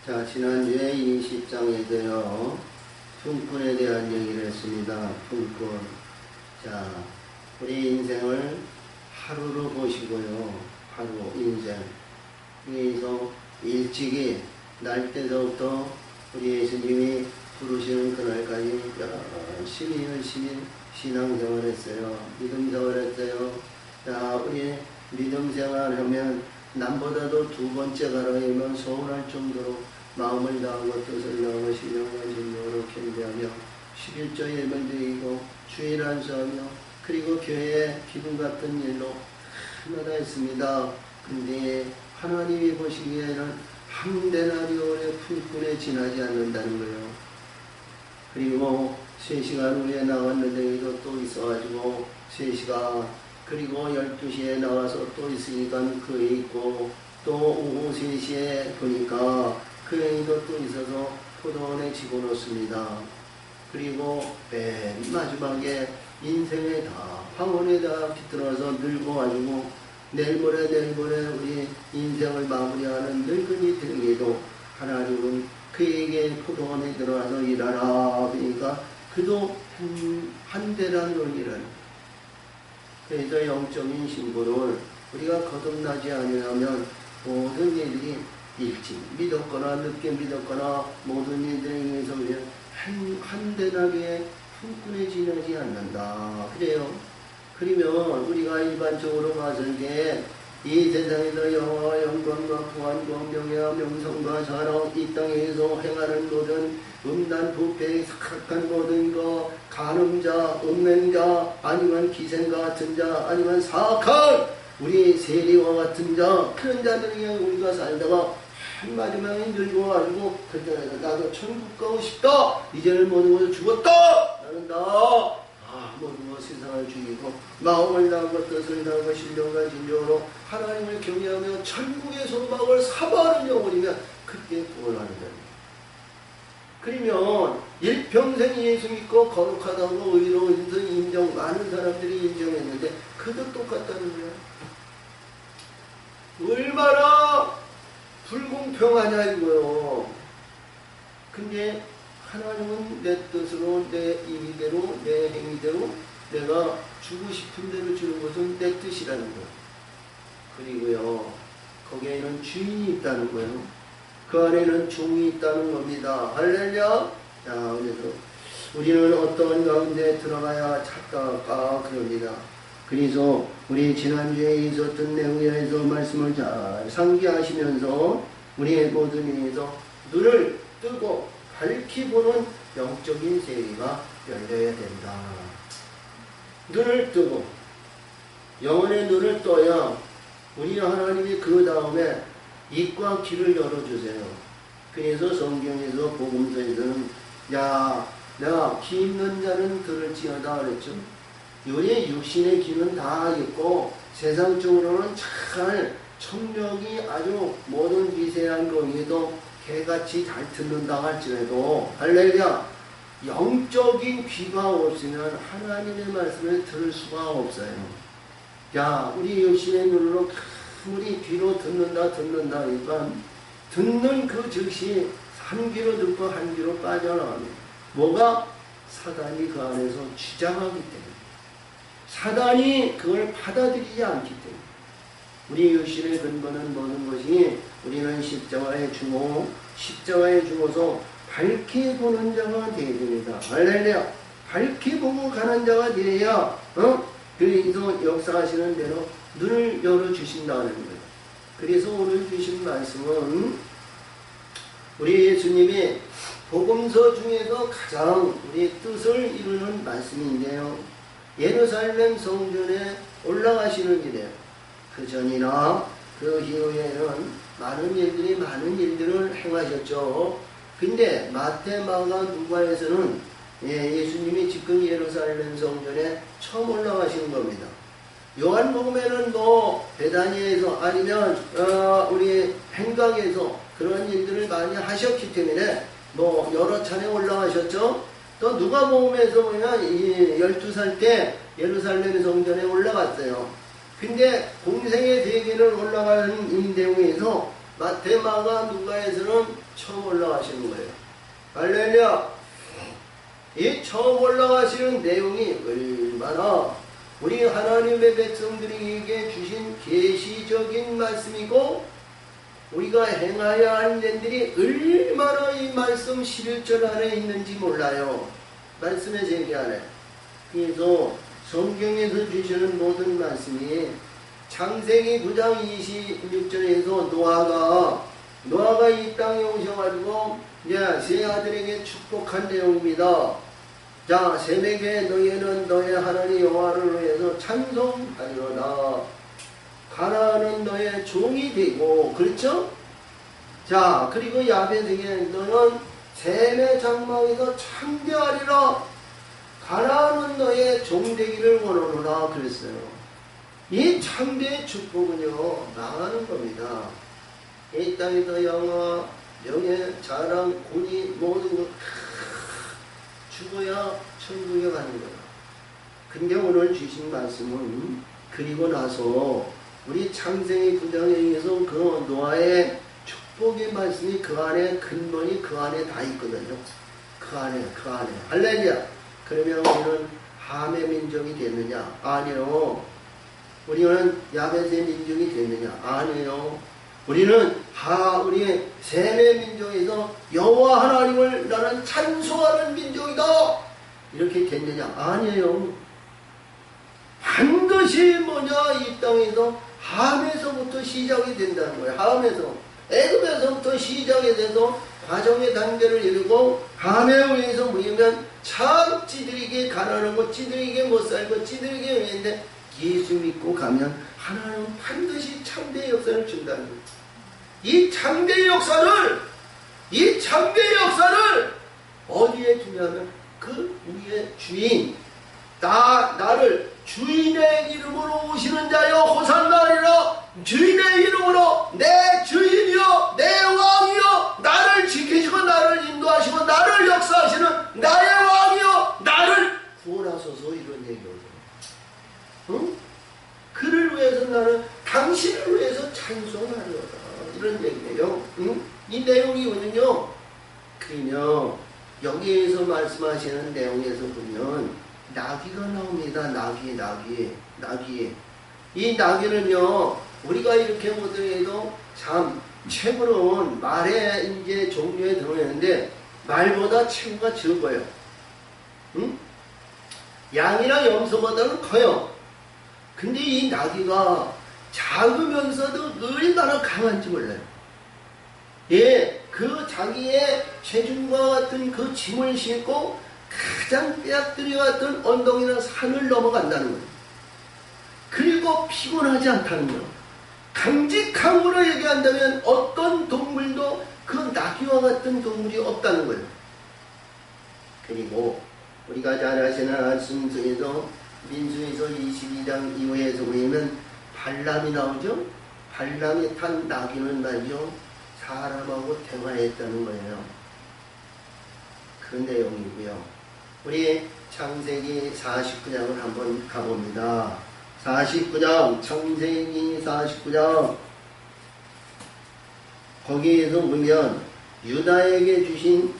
자, 지난주에 20장에서요, 품꾼에 대한 얘기를 했습니다. 품꾼. 자, 우리 인생을 하루로 보시고요. 하루, 인생. 그래서 일찍이 날 때부터 우리 예수님이 부르시는 그날까지 열심히 신앙생활 했어요. 믿음생활 했어요. 자, 우리 믿음생활 하면 남보다도 두 번째 가라이면 서운할 정도로 마음을 다하고 뜻을 다하고 신령한 진정으로 경배하며 11조 예배를 드리고 주일 안수하며 그리고 교회에 기도 같은 일로 하나다 했습니다. 근데 하나님이 보시기에는 한 데나리온의 품꾼에 지나지 않는다는 거예요. 그리고 3시간 후에 나왔는데 또 있어가지고 3시간 그리고 12시에 나와서 또 있으니까 그 애 있고 또 오후 3시에 보니까 그 애도 또 있어서 포도원에 집어넣습니다. 그리고 맨 마지막에 인생에 다 황혼에 다 깃들어서 늙어가지고 내일 모레 우리 인생을 마무리하는 늙은이 등에도 하나님은 그에게 포도원에 들어가서 일하라. 그러니까 그도 한 대란원이라는. 그래서 영적인 신분을 우리가 거듭나지 않으면 모든 일이 일찍 믿었거나 늦게 믿었거나 모든 일들에 의해서 한 대나리의 품꾼에 지나지 않는다. 그래요. 그러면 우리가 일반적으로 봤을 때 이 세상에서 영화와 영광과 부활과 명예와 명성과 자랑 이 땅에서 행하는 모든 음란 부패 착각한 모든 것 간음자 음행자 아니면 기생과 같은 자 아니면 사악한 우리 세리와 같은 자 그런 자들에게 우리가 살다가 한마디만 늙어가지고 나도 천국 가고 싶다 이제는 모든 것을 죽었다 나는 나 모든 것 세상을 죽이고 마음을 다하고 뜻을 다하고 신령과 진정으로 하나님을 경외하며 천국의 소망을 사모하는 영혼이면 그때 구원하는 겁니다. 그러면 일평생 예수 믿고 거룩하다고 의로운 인정 많은 사람들이 인정했는데 그도 똑같다는 거예요. 얼마나 불공평하냐 이거요. 근데 하나님은 내 뜻으로 내 임의대로 내 행위대로 내가 주고 싶은 대로 주는 것은 내 뜻이라는 거예요. 그리고요 거기에는 주인이 있다는 거예요. 그 안에는 종이 있다는 겁니다. 할렐루야. 자, 그래서 우리는 어떤 가운데 들어가야 착각할까 그럽니다. 그래서 우리 지난주에 있었던 내용에서 말씀을 잘 상기하시면서 우리의 모든 일에서 눈을 뜨고 밝히 보는 영적인 세계가 열려야 된다. 눈을 뜨고 영혼의 눈을 떠야 우리 하나님이 그 다음에 입과 귀를 열어주세요. 그래서 성경에서 복음서에서는 야 내가 귀 있는 자는 들을지어다 그랬죠. 우리의 육신의 귀는 다 있고 세상적으로는 잘 청력이 아주 모든 미세한 거기에도 개같이 잘 듣는다 할지라도 할렐루야 영적인 귀가 없으면 하나님의 말씀을 들을 수가 없어요. 야 우리 육신의 눈으로 우리 귀로 듣는다 그러니까 듣는 그 즉시 한 귀로 듣고 한 귀로 빠져나갑니다. 뭐가? 사단이 그 안에서 주장하기 때문에 사단이 그걸 받아들이지 않기 때문에 우리 육신의 근본은 모든 것이 우리는 십자가에 죽어서 밝게 보는 자가 되어야 됩니다. 할렐루야. 밝게 보고 가는 자가 되어야 그래서 역사하시는 대로 눈을 열어주신다는 거예요. 그래서 오늘 주신 말씀은 우리 예수님이 복음서 중에서 가장 우리 뜻을 이루는 말씀인데요. 예루살렘 성전에 올라가시는 길에 그 전이나 그 이후에는 많은 일들을 행하셨죠. 근데 마태, 마가, 누가에서는 예수님이 지금 예루살렘 성전에 처음 올라가시는 겁니다. 요한복음에는 베다니에서 아니면 우리 행각에서 그런 일들을 많이 하셨기 때문에 여러 차례 올라가셨죠. 또 누가복음에서 보면 12살 때 예루살렘 성전에 올라갔어요. 근데 공생의 대계를 올라가는 이 내용에서 마태, 마가, 누가에서는 처음 올라가시는 거예요. 할렐루야! 이 처음 올라가시는 내용이 얼마나 우리 하나님의 백성들에게 주신 계시적인 말씀이고 우리가 행하여야 할 일들이 얼마나 이 말씀 11절 안에 있는지 몰라요. 말씀의 세계 안에. 그래서 성경에서 주시는 모든 말씀이 창세기 9장 26절에서 노아가 이 땅에 오셔가지고 세 아들에게 축복한 내용입니다. 자, 새내게 너희는 너의 하나님 여호와를 위해서 찬송하리로다. 가나안은 너의 종이 되고, 그렇죠? 자, 그리고 야베세게 너는 셈의 장막에서 창대하리라. 가나안은 너의 종 되기를 원하노라 그랬어요. 이 창대의 축복은요, 망하는 겁니다. 이 땅에서 영화, 명예, 자랑, 권위, 모든 것 죽어야 천국에 가는 거야. 근데 오늘 주신 말씀은 그리고 나서 우리 창세기 9장에 의해서 그 노아의 축복의 말씀이 그 안에 근본이 그 안에 다 있거든요. 그 안에 할렐루야. 그러면 우리는 함의 민족이 됐느냐? 아니요. 우리는 야벳의 민족이 됐느냐? 아니요. 우리는 우리 셈의 민족에서 여호와 하나님을 나는 찬송하는 민족이다. 이렇게 됐느냐? 아니에요. 반드시 이 땅에서 함에서부터 시작이 된다는 거예요. 함에서. 애굽에서부터 시작이 돼서 과정의 단계를 이루고 함에 의해서 모이면 참 찌들이게 가난하고 찌들이게 못살고 찌들이게 의했는데 예수 믿고 가면 하나님은 반드시 참대의 역사를 준다는 거예요. 이 참대의 역사를 어디에 주냐면 그 우리의 주인, 나를 주인의 이름으로 오시는 자여 호산나리라. 주인의 이름으로 내 주인이여 내 왕이여 나를 지키시고 나를 인도하시고 나를 역사하시는 나의 왕이여 나를 구원하소서 이런 얘기거든요. 응? 그를 위해서 나는 당신을 위해서 찬송하리로다 이런 얘기예요. 응? 이 내용이 오는요. 그러면 여기에서 말씀하시는 내용에서 보면 나귀가 나옵니다. 나귀. 이 나귀는요, 우리가 이렇게 보더라도 참 최고는 말의 이제 종류에 들어오는데 말보다 체구가 적어요. 응? 양이나 염소보다는 커요. 근데 이 나귀가 작으면서도 얼마나 강한지 몰라요. 예, 그 자기의 체중과 같은 그 짐을 싣고 가장 뼈약들이 같은 언덕이나 산을 넘어간다는 거예요. 그리고 피곤하지 않다는 거예요. 강직함으로 얘기한다면 어떤 동물도 그 나귀와 같은 동물이 없다는 거예요. 그리고 우리가 잘 아시는 말씀 중에서 민수에서 22장 이후에서 보면 발람이 나오죠. 발람이 탄 나귀는 말이죠. 사람하고 대화했다는 거예요. 그 내용이고요. 우리 창세기 49장을 한번 가봅니다. 49장, 창세기 49장. 거기에서 보면 유다에게 주신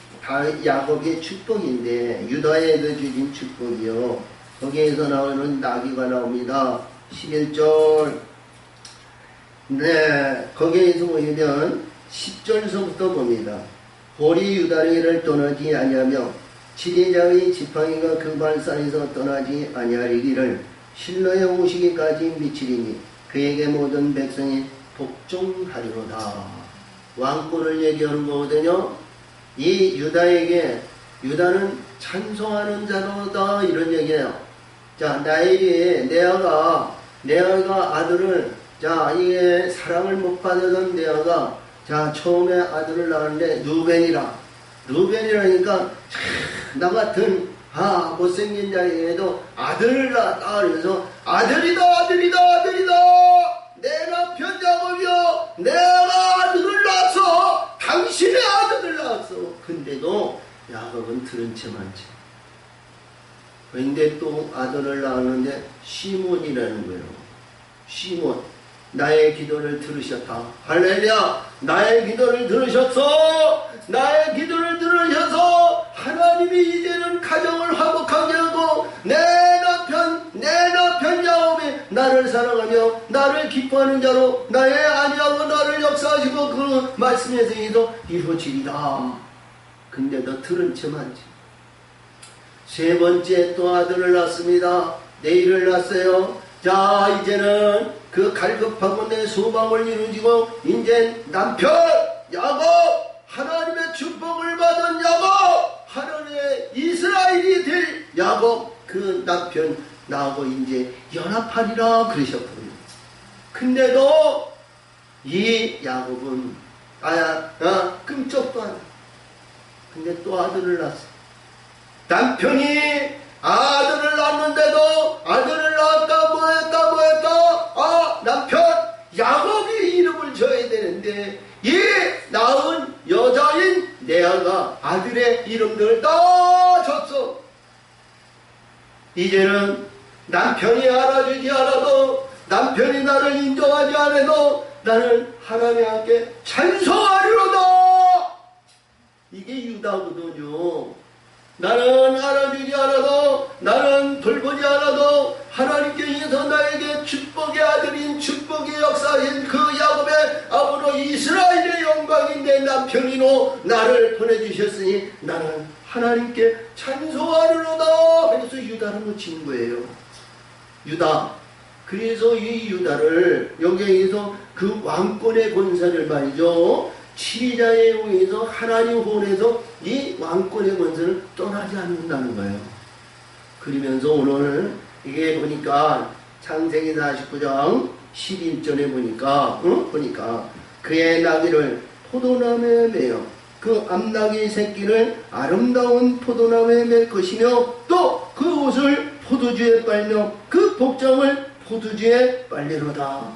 야곱의 축복인데 유다에게 주신 축복이요. 거기에서 나오는 나귀가 나옵니다. 11절. 네, 거기에서 보면 10절서부터 봅니다. 볼이 유다를 떠나지 아니하며 지리자의 지팡이가 그 발산에서 떠나지 아니하리기를 실로에 오시기까지 미치리니 그에게 모든 백성이 복종하리로다. 왕권을 얘기하는 거거든요. 이 유다는 찬송하는 자로다 이런 얘기예요. 자, 나에게 레아가 아들을 이게 사랑을 못 받았던 레아가 처음에 아들을 낳았는데 루벤이라니까 나 같은 못생긴 자에게도 아들을 낳았다. 그래서 아들이다 내 남편 야곱이여 내가 아들을 낳았어. 당신의 아들을 낳았어. 근데도 야곱은 들은 채 많지. 근데 또 아들을 낳았는데 시몬이라는 거예요. 시몬 나의 기도를 들으셨다. 할렐루야. 나의 기도를 들으셨어. 나의 기도를 들으셔서 하나님이 이제는 가정을 화목하게 하고 내 남편 야곱이 나를 사랑하며 나를 기뻐하는 자로 나의 아내하고 나를 역사하시고 그 말씀에 대해서 이루어지리라. 근데 너 들은 척하지. 세 번째 또 아들을 낳습니다. 내일을 낳았어요. 자, 이제는 그 갈급하고 내 소망을 이루어지고 이제 남편 야곱, 하나님의 축복을 받은 야곱, 하나님의 이스라엘이 될 야곱, 그 남편 나하고 이제 연합하리라 그러셨거든요. 근데도 이 야곱은 끔찍도 안 해. 근데 또 아들을 낳았어. 남편이 아들을 낳았는데도 아들을 낳았다 뭐했다 남편 야곱이 이름을 줘야 되는데 이 낳은 여자인 레아가 아들의 이름들을 다 줬어. 이제는 남편이 알아주지 않아도 남편이 나를 인정하지 않아도 나는 하나님 함께 찬송하리로다. 이게 유다거든요. 나는 알아주지 않아도 나는 돌보지 않아도 하나님께서 나에게 축복의 아들인 축복의 역사인 그 야곱의 아버로 이스라엘의 영광인 내 남편이노 나를 보내주셨으니 나는 하나님께 찬송하리로다. 그래서 유다를 놓친 거예요. 유다. 그래서 이 유다를 여기에서 그 왕권의 권세를 말이죠. 치자에 의해서 하나님 혼에서 이 왕권의 권세를 떠나지 않는다는 거예요. 그러면서 오늘 이게 보니까 창세기 49장 11절에 보니까 그의 나귀를 포도나무에 매어 그 암나귀 새끼를 아름다운 포도나무에 맬 것이며 또 그 옷을 포도주에 빨며 그 복장을 포도주에 빨리로다.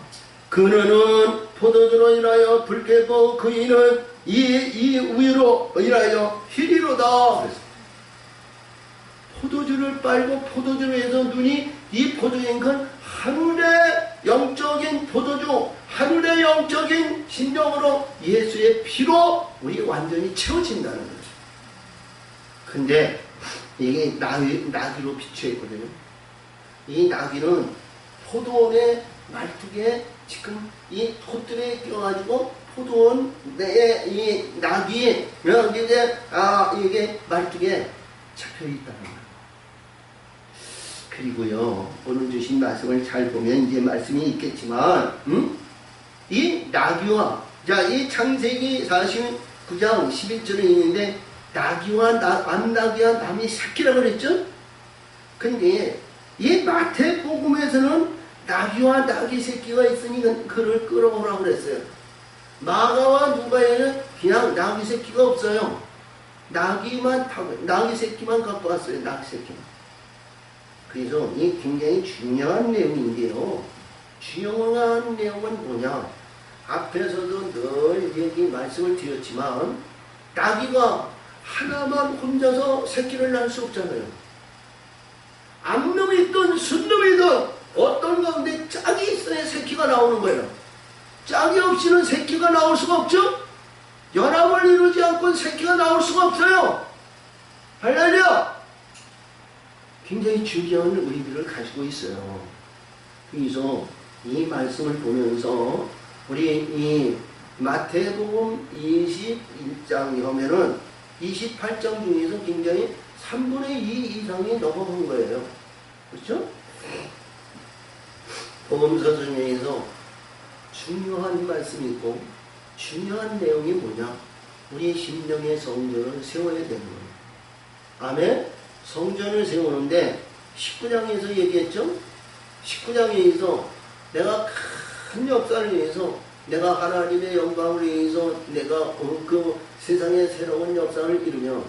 그는 포도주로 인하여 붉겠고 그 이는 이 우유로 인하여 희리로다. 포도주를 빨고 포도주로 해서 눈이 이 포도인 건 하늘의 영적인 포도주, 하늘의 영적인 심령으로 예수의 피로 우리 완전히 채워진다는 거죠. 근데 이게 나귀로 비추어 있거든요. 이 나귀는 포도원의 말뚝에 지금 이 폿들에 끼어가지고 포도원 내에 이 나귀 이게 말뚝에 잡혀 있다는 거예요. 그리고요, 오늘 주신 말씀을 잘 보면 이제 말씀이 있겠지만, 이 나귀와, 자, 이 창세기 49장 11절에 있는데, 나귀와 암나귀와 남이 새끼라고 그랬죠? 근데, 이 마태복음에서는 나귀와 나귀 새끼가 있으니 그를 끌어오라고 그랬어요. 마가와 누가에는 그냥 나귀 새끼가 없어요. 나귀 새끼만 갖고 왔어요. 나귀 새끼. 그래서 이 굉장히 중요한 내용인데요. 중요한 내용은 뭐냐? 앞에서도 늘 여기 말씀을 드렸지만 나귀가 하나만 혼자서 새끼를 낳을 수 없잖아요. 암놈이든 순놈이든 어떤 가운데 짝이 있어야 새끼가 나오는 거예요. 짝이 없이는 새끼가 나올 수가 없죠? 연합을 이루지 않고는 새끼가 나올 수가 없어요. 할렐루야! 굉장히 중요한 의미를 가지고 있어요. 그래서 이 말씀을 보면서 우리 이 마태복음 21장에 보면은 28장 중에서 굉장히 3분의 2 이상이 넘어간 거예요. 그렇죠? 복음서 중에서 중요한 말씀이 있고 중요한 내용이 뭐냐? 우리 심령의 성전을 세워야 되는 거예요. 아멘? 성전을 세우는데 19장에서 얘기했죠? 19장에서 내가 큰 역사를 위해서 내가 하나님의 영광을 위해서 내가 그 세상의 새로운 역사를 이루면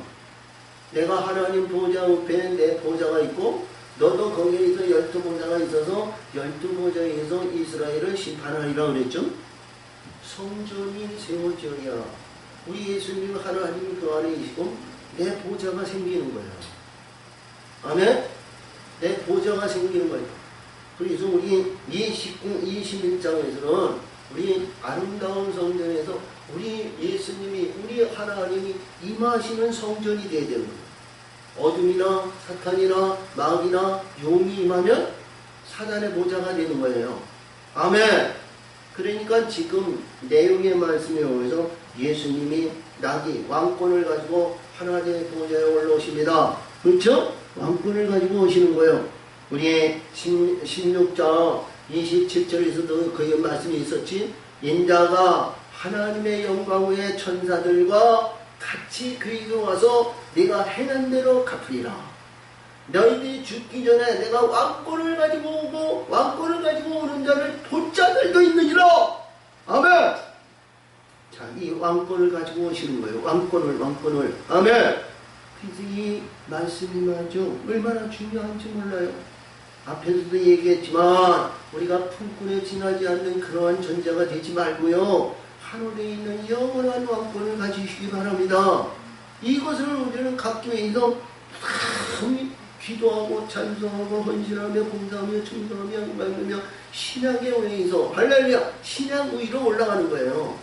내가 하나님 보좌 옆에 내 보좌가 있고 너도 거기에서 12보좌가 있어서 12보좌에서 이스라엘을 심판하리라 그랬죠? 성전이 세워져야 우리 예수님 하나님 그 안에 계시고 내 보좌가 생기는 거예요. 아멘? 내 보좌가 생기는 거예요. 그래서 우리 21장에서는 우리 아름다운 성전에서 우리 예수님이, 우리 하나님이 임하시는 성전이 되어야 되는 거예요. 어둠이나 사탄이나 마귀나 용이 임하면 사단의 모자가 되는 거예요. 아멘. 그러니까 지금 내용의 말씀에 의해서 예수님이 낙이 왕권을 가지고 하나님의 보좌에 올라오십니다. 그렇죠? 왕권을 가지고 오시는 거예요. 우리 16장 27절에서도 그 말씀이 있었지. 인자가 하나님의 영광 후에 천사들과 같이 그에게 와서 네가 행한 대로 갚으리라. 너희들이 죽기 전에 내가 왕권을 가지고 오고 왕권을 가지고 오는 자를 본 자들도 있느니라. 아멘. 자, 이 왕권을 가지고 오시는 거예요. 왕권을. 아멘. 그래서 이 말씀이 말이죠, 얼마나 중요한지 몰라요. 앞에서도 얘기했지만 우리가 품꾼에 지나지 않는 그러한 존재가 되지 말고요, 하늘에 있는 영원한 왕권을 가지시기 바랍니다. 이것을 우리는 각 교회에서 기도하고 찬송하고 헌신하며 봉사하며 충성하며 양반하며 신약에 의해서 할렐루야 신약 위로 올라가는 거예요.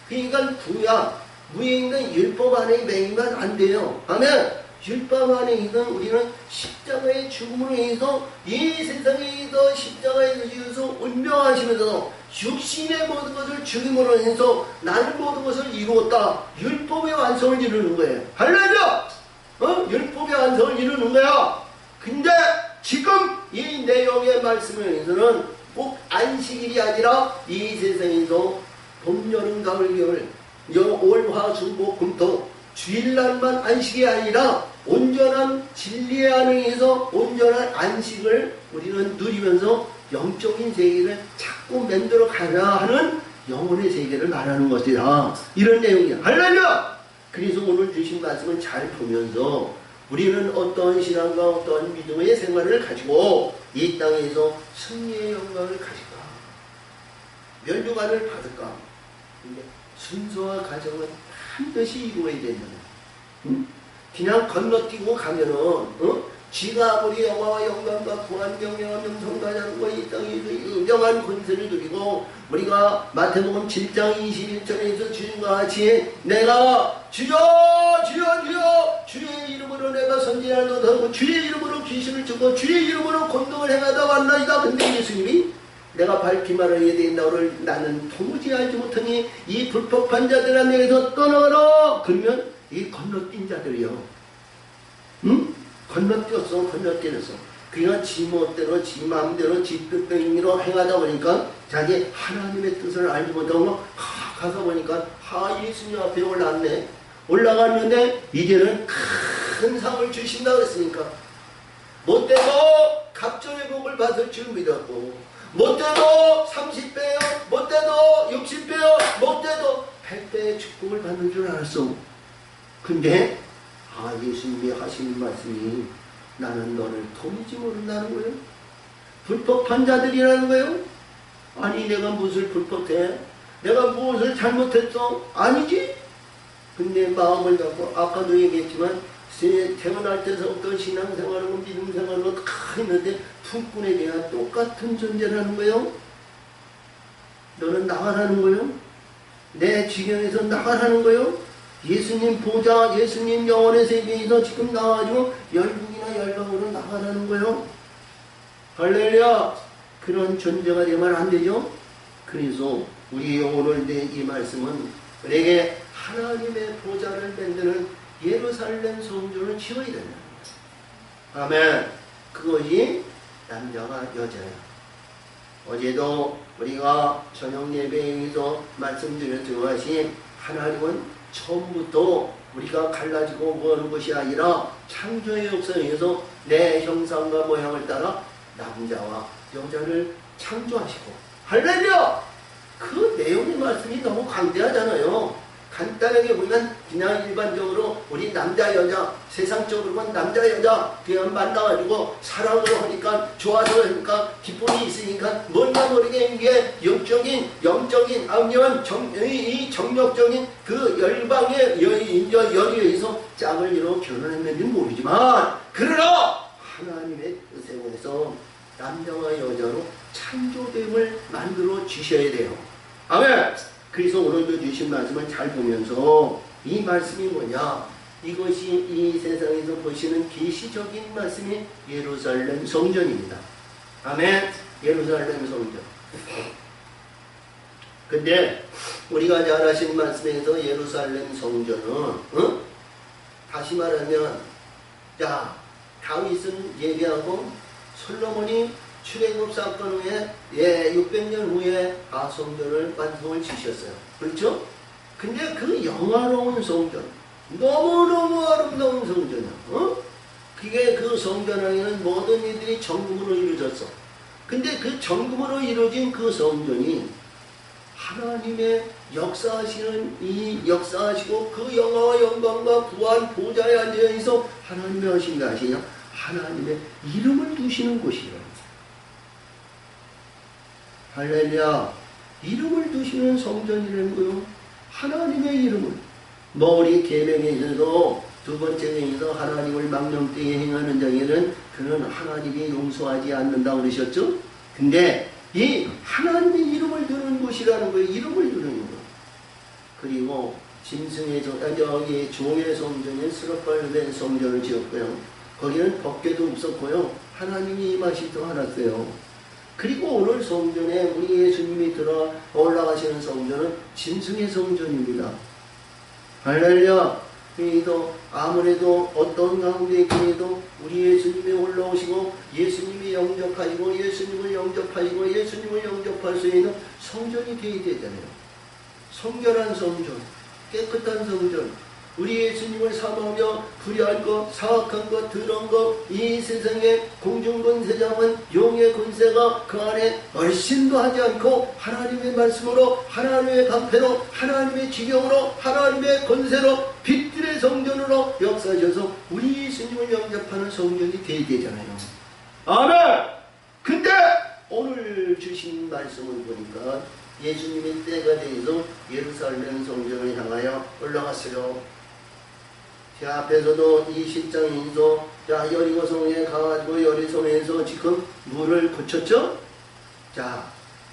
그러니까 구약 위에 있는 율법 안에 매이면 안 돼요. 아멘. 율법 안에 있는 우리는 십자가의 죽음으로 인해서 이 세상에서 십자가에 지어서 운명하시면서 육신의 모든 것을 죽임으로 인해서 나는 모든 것을 이루었다. 율법의 완성을 이루는 거예요. 할렐루야! 율법의 완성을 이루는 거야. 근데 지금 이 내용의 말씀에 의해서는 꼭 안식일이 아니라 이 세상에서 봄, 여름, 가을, 겨울, 올, 화, 수, 목, 금, 토 주일날만 안식이 아니라 온전한 진리의 안에서 온전한 안식을 우리는 누리면서 영적인 세계를 자꾸 만들어 가야 하는 영혼의 세계를 말하는 것이다. 이런 내용이야. 할렐루야! 그래서 오늘 주신 말씀을 잘 보면서 우리는 어떤 신앙과 어떤 믿음의 생활을 가지고 이 땅에서 승리의 영광을 가질까? 면류관을 받을까? 근데 순서와 가정은 반드시 이루어야 된다. 그냥 건너뛰고 가면은 지가 아무리 영화와 영광과 구한 경영과 명성과 장과 이 땅에서 유명한 권세를 누리고 우리가 마태복음 7장 21절에서 주님과 같이 내가 주여 주의 이름으로 내가 선지자를 노릇하고 주의 이름으로 귀신을 쫓고 주의 이름으로 권능을 행하다 왔나이다. 근데 예수님이 내가 밝히 말하여야 된다고를 나는 도무지 알지 못하니 이 불법한 자들아 내게서 떠나가라. 그러면 이 건너뛴 자들이요. 건너뛰었어. 그냥 지 멋대로 지 마음대로 지 뜻대로 행하다 보니까 자기 하나님의 뜻을 알지 못하고 가서 보니까 예수님 앞에 올라갔는데 이제는 큰 상을 주신다고 했으니까 못돼도 갑절의 복을 받을 줄 믿었고 못돼도 30배요 못돼도 60배요 못돼도 100배의 축복을 받는 줄 알았어. 근데 예수님이 하시는 말씀이 나는 너를 도무지 모른다는 거예요. 불법한 자들이라는 거예요. 아니 내가 무엇을 불법해? 내가 무엇을 잘못했어? 아니지. 근데 마음을 갖고 아까도 얘기했지만 태어날 때서부터 신앙생활하고 믿음생활하고 다 했는데 품꾼에 대한 똑같은 존재라는 거예요. 너는 나가라는 거예요. 내 지경에서 나가라는 거예요. 예수님 보좌, 예수님 영혼의 세계에서 지금 나와가지고 열국이나 열방으로 나가라는 거예요. 할렐루야! 그런 존재가 되면 안 되죠? 그래서 우리 오늘 이 말씀은 우리에게 하나님의 보좌를 만드는 예루살렘 성전을 지어야 된다. 아멘. 그것이 남자가 여자야. 어제도 우리가 저녁 예배에서 말씀드렸던 것이 하나님은 처음부터 우리가 갈라지고 뭐하는 것이 아니라 창조의 역사에서 내 형상과 모양을 따라 남자와 여자를 창조하시고 할렐루야! 그 내용의 말씀이 너무 강대하잖아요. 간단하게 보면 그냥 일반적으로 우리 남자 여자 세상적으로만 남자 여자 그냥 만나가지고 사랑으로 하니까 좋아서 하니까 기쁨이 있으니까 뭔가 모르게 이게 영적인 아니면 이 정력적인 그 열방의 열에 의해서 짝을 이루어 결혼했는지 모르지만 그러나 하나님의 뜻에 의해서 남자와 여자로 창조됨을 만들어 주셔야 돼요. 아멘. 그래서 오늘도 주신 말씀을 잘 보면서 이 말씀이 뭐냐? 이것이 이 세상에서 보시는 계시적인 말씀이 예루살렘 성전입니다. 아멘. 예루살렘 성전. 근데 우리가 잘 아시는 말씀에서 예루살렘 성전은 다시 말하면 자 다윗은 예배하고 솔로몬이 출애굽 사건 후에 600년 후에 성전을 완성을 지셨어요. 그렇죠? 근데 그 영화로운 성전, 너무너무 아름다운 성전이야. 그게 그 성전 안에는 모든 일들이 정금으로 이루어졌어. 근데 그 정금으로 이루어진 그 성전이 하나님의 역사하시는 이 역사하시고 그 영화와 영광과 부활 보좌에 앉아있어 하나님의 하신 게 아시냐? 하나님의 이름을 두시는 곳이에요. 할렐루야. 이름을 두시는 성전이라는 거요. 하나님의 이름을. 우리 계명에 있어서 두 번째 명에서 하나님을 망령되게 행하는 자에는 그는 하나님이 용서하지 않는다고 그러셨죠? 근데 이 하나님의 이름을 두는 곳이라는 거예요. 이름을 두는 거. 그리고 짐승의 여기 종의 성전인 스룹바벨 성전을 지었고요. 거기는 법궤도 없었고요. 하나님이 임하시도 않았어요. 그리고 오늘 성전에 우리 예수님이 들어 올라가시는 성전은 짐승의 성전입니다. 할렐루야. 그래도 아무래도 어떤 가운데 있더라도 우리 예수님이 올라오시고 예수님이 영접하시고 예수님을 영접하시고 예수님을 영접할 수 있는 성전이 되어야 되잖아요. 성결한 성전, 깨끗한 성전, 우리 예수님을 사모하며 불의한 것, 사악한 것, 더러운 것, 이 세상의 공중권세자은 용의 권세가 그 안에 얼씬도 하지 않고 하나님의 말씀으로, 하나님의 방패로, 하나님의 지경으로, 하나님의 권세로, 빛들의 성전으로 역사하셔서 우리 예수님을 영접하는 성전이 되어야 되잖아요. 아멘! 근데 오늘 주신 말씀을 보니까 예수님이 때가 되어서 예루살렘 성전을 향하여 올라갔어요. 제 앞에서도 이 실장인도 자 여리고성에 가가지고 여리성에서 지금 물을 고쳤죠. 자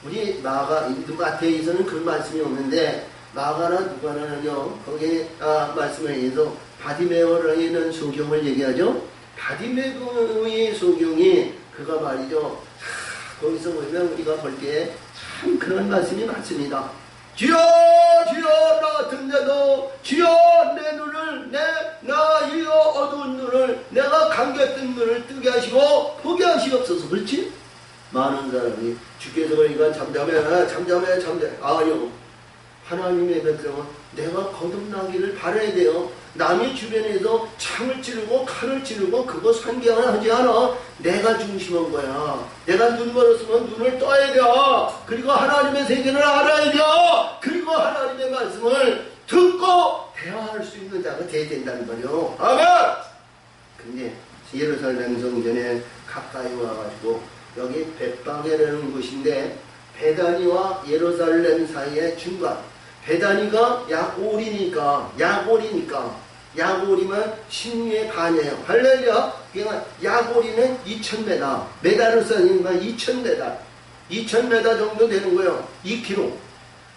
우리 마태에서는 그런 말씀이 없는데 마가나 누가는요 거기에 말씀을 해서 바디메오라고 있는 소경을 얘기하죠. 바디메오의 소경이 그가 말이죠. 거기서 보면 우리가 볼 때 참 그런 말씀이 많습니다. 주여 주여 나 같은 자도 주여 내 눈을 나 이어 어두운 눈을 내가 감겼던 눈을 뜨게 하시고 보게 하시옵소서. 그렇지? 많은 사람이 주께서 그러니까 잠잠해 아니요. 하나님의 백성은 내가 거듭나기를 바라야 돼요. 남이 주변에서 창을 찌르고 칼을 찌르고 그거 상경하지 않아. 내가 중심한 거야. 내가 눈 멀었으면 눈을 떠야 돼. 그리고 하나님의 세계를 알아야 돼. 그리고 하나님의 말씀을 듣고 대화할 수 있는 자가 돼야 된다는 거요. 아멘! 근데 예루살렘 성전에 가까이 와가지고 여기 벳방에라는 곳인데 베다니와 예루살렘 사이의 중간. 베다니가 약 5리니까 약오리면 16의 반이에요. 할렐루야. 그러니까 약오리는 2000m, 메다를 써니까 2000m, 2000m 정도 되는 거예요. 2km.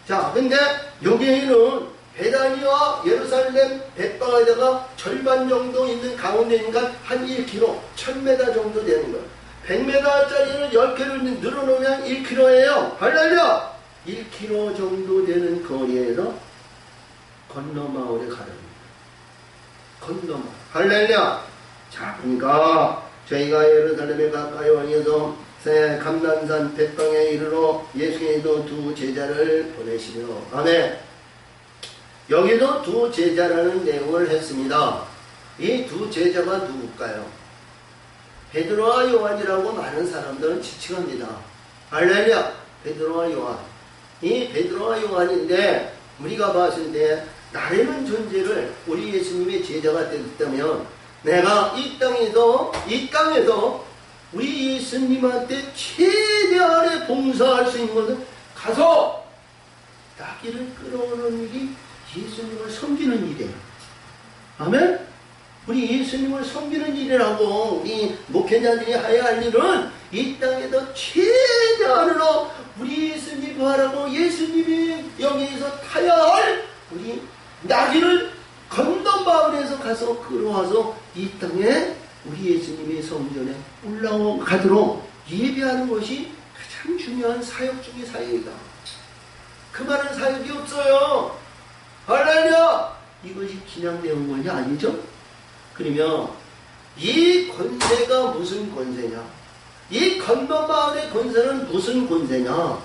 자, 근데 여기에는 베다니와 예루살렘 벳방에다가 절반 정도 있는 가운데니까 한 1km, 1000m 정도 되는 거예요. 100m짜리를 10개를 늘어놓으면 1km예요. 할렐루야. 1km 정도 되는 거리에서 건너마을에 가랍니다. 건너마을. 할렐루야. 자, 그러니까 저희가 예루살렘에 가까이 와서 감난산 벳방에 이르러 예수께서 두 제자를 보내시며 아멘. 여기도 두 제자라는 내용을 했습니다. 이 두 제자가 누굴까요? 베드로와 요한이라고 많은 사람들은 지칭합니다. 할렐루야. 베드로와 요한. 이 베드로와 요한인데 우리가 봤을 때 나라는 존재를 우리 예수님의 제자가 됐다면 내가 이 땅에서 우리 예수님한테 최대한의 봉사할 수 있는 것은 가서 나귀를 끌어오는 일이 예수님을 섬기는 일이에요. 아멘? 우리 예수님을 섬기는 일이라고 우리 목회자들이 해야 할 일은 이 땅에서 최대한으로 우리 예수님 바라고 예수님이 여기에서 타야 할 우리 나귀를 건넌 마을에서 가서 끌어와서 이 땅에 우리 예수님의 성전에 올라가도록 예배하는 것이 가장 중요한 사역 중의 사역이다. 그 많은 사역이 없어요. 할렐루야! 이것이 그냥 배운 것이 아니죠? 그러면 이 권세가 무슨 권세냐? 이 건넌 마을의 권세는 무슨 권세냐?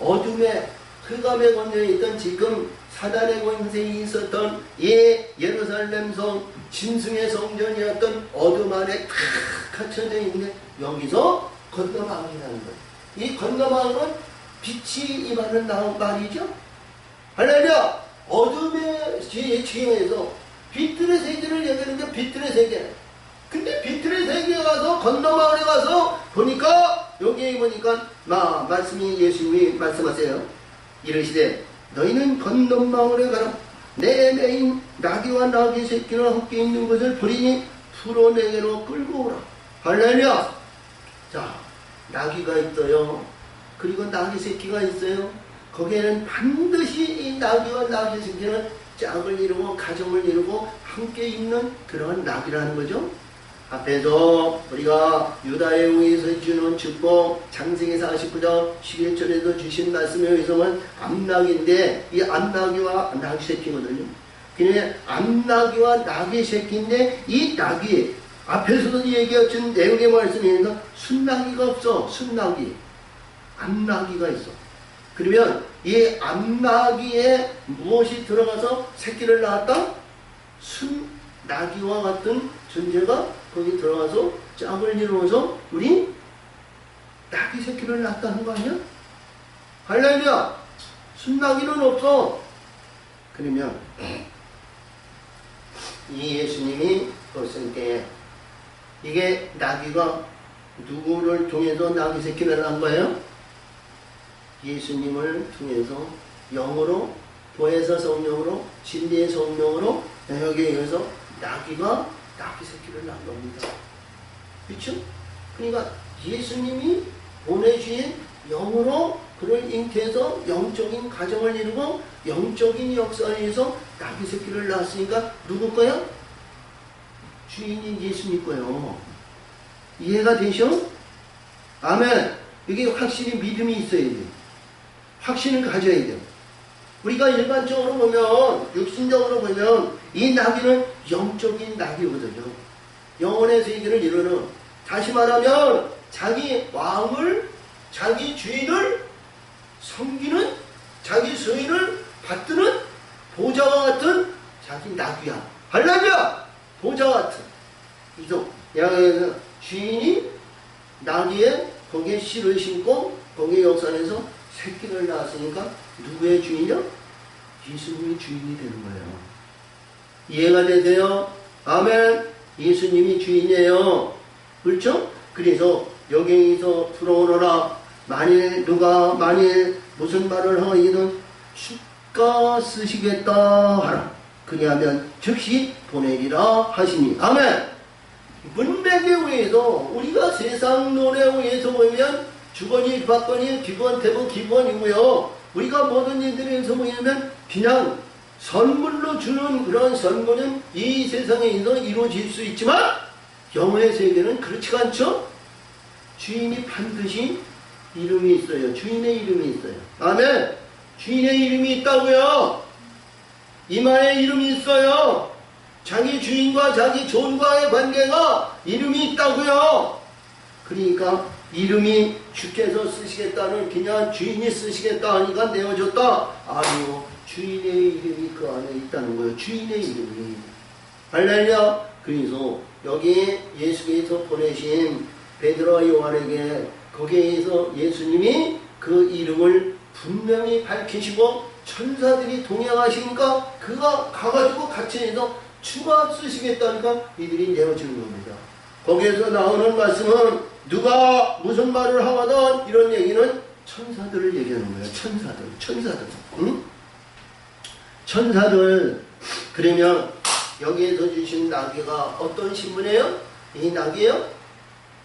어둠의 흑암의 권세에 있던 지금 사단의 권세에 있었던 이 예루살렘 성 짐승의 성전이었던 어둠 안에 탁 갇혀져 있는 여기서 건넌 마을이라는 거예요. 이 건넌 마을은 빛이 임하는 말이죠. 할렐루야! 어둠의 지형에서 빛들의 세계를 얘기하는데 빛들의 세계. 근데 빛들의 세계에 가서 건너 마을에 가서 보니까 여기에 보니까 말씀이 예수님이 말씀하세요. 이르시되 너희는 건너 마을에 가라. 내 매인 나귀와 나귀 새끼는 함께 있는 것을 보리니 풀어 내게로 끌고 오라. 할렐루야. 자, 나귀가 있어요. 그리고 나귀 새끼가 있어요. 거기에는 반드시 이 나귀와 나귀 새끼는 짝을 이루고 가정을 이루고 함께 있는 그러한 낙이라는 거죠. 앞에서 우리가 유다에 의해서 주는 축복 창세기 49장 11절에도 주신 말씀에 의해서는 암낙인데 이 암낙이와 낙이 새끼거든요. 그냥 암낙이와 낙이 새끼인데 이 낙이 앞에서도 얘기해준 내용의 말씀에서 순낙이가 없어. 순낙이 암낙이가 있어. 그러면 이 암나귀에 무엇이 들어가서 새끼를 낳았다? 순나귀와 같은 존재가 거기 들어가서 짝을 이루어서 우리 나귀 새끼를 낳았다는 거 아니야? 할렐루야! 순나귀는 없어. 그러면 이 예수님이 봤을 때 이게 나귀가 누구를 통해서 나귀 새끼를 낳은 거예요? 예수님을 통해서 영으로 보혜사 성령으로 진리의 성령으로 여기에 의해서 나귀가 나귀 새끼를 낳은 겁니다. 그렇죠? 그러니까 예수님이 보내주신 영으로 그를 잉태해서 영적인 가정을 이루고 영적인 역사에서 나귀 새끼를 낳았으니까 누구 거야? 주인인 예수님 거요. 이해가 되셔? 아멘. 이게 확실히 믿음이 있어야 돼요. 확신을 가져야 돼요. 우리가 일반적으로 보면 육신적으로 보면 이 나귀는 영적인 나귀거든요. 영혼의 세계를 이루는, 다시 말하면 자기 왕을, 자기 주인을 섬기는, 자기 수인을 받드는 보좌와 같은 자기 나귀야. 할렐루야! 보좌와 같은 이동. 양에서 주인이 나귀에 거기에 씨를 신고 거기에 역산해서 새끼를 낳았으니까 누구의 주인이요? 예수님이 주인이 되는 거예요. 이해가 되세요? 아멘. 예수님이 주인이에요. 그렇죠? 그래서 여기서 풀어오너라. 만일 무슨 말을 하이든 주가 쓰시겠다 하라. 그리하면 즉시 보내리라 하시니. 아멘. 문맥에 의해서 우리가 세상론에 의해서 보면 주거니 받거니 기권 대부 기권이고요. 우리가 모든 일들에서 보면 그냥 선물로 주는 그런 선물은 이 세상에서 이루어질 수 있지만 영혼의 세계는 그렇지가 않죠. 주인이 반드시 이름이 있어요. 주인의 이름이 있어요. 아멘. 주인의 이름이 있다고요. 이마에 이름이 있어요. 자기 주인과 자기 존과의 관계가 이름이 있다고요. 그러니까 이름이 주께서 쓰시겠다는 그냥 주인이 쓰시겠다 하니까 내어줬다. 아니요. 주인의 이름이 그 안에 있다는 거예요. 주인의 이름이. 할렐루야. 그래서 여기 예수께서 보내신 베드로와 요한에게 거기에서 예수님이 그 이름을 분명히 밝히시고 천사들이 동행하시니까 그가 가가지고 같이 해서 추가 쓰시겠다니까 이들이 내어주는 겁니다. 거기에서 나오는 말씀은 누가 무슨 말을 하거든 이런 얘기는 천사들을 얘기하는 거예요. 천사들. 응? 천사들. 그러면 여기에서 주신 나귀가 어떤 신분이에요? 이 나귀요?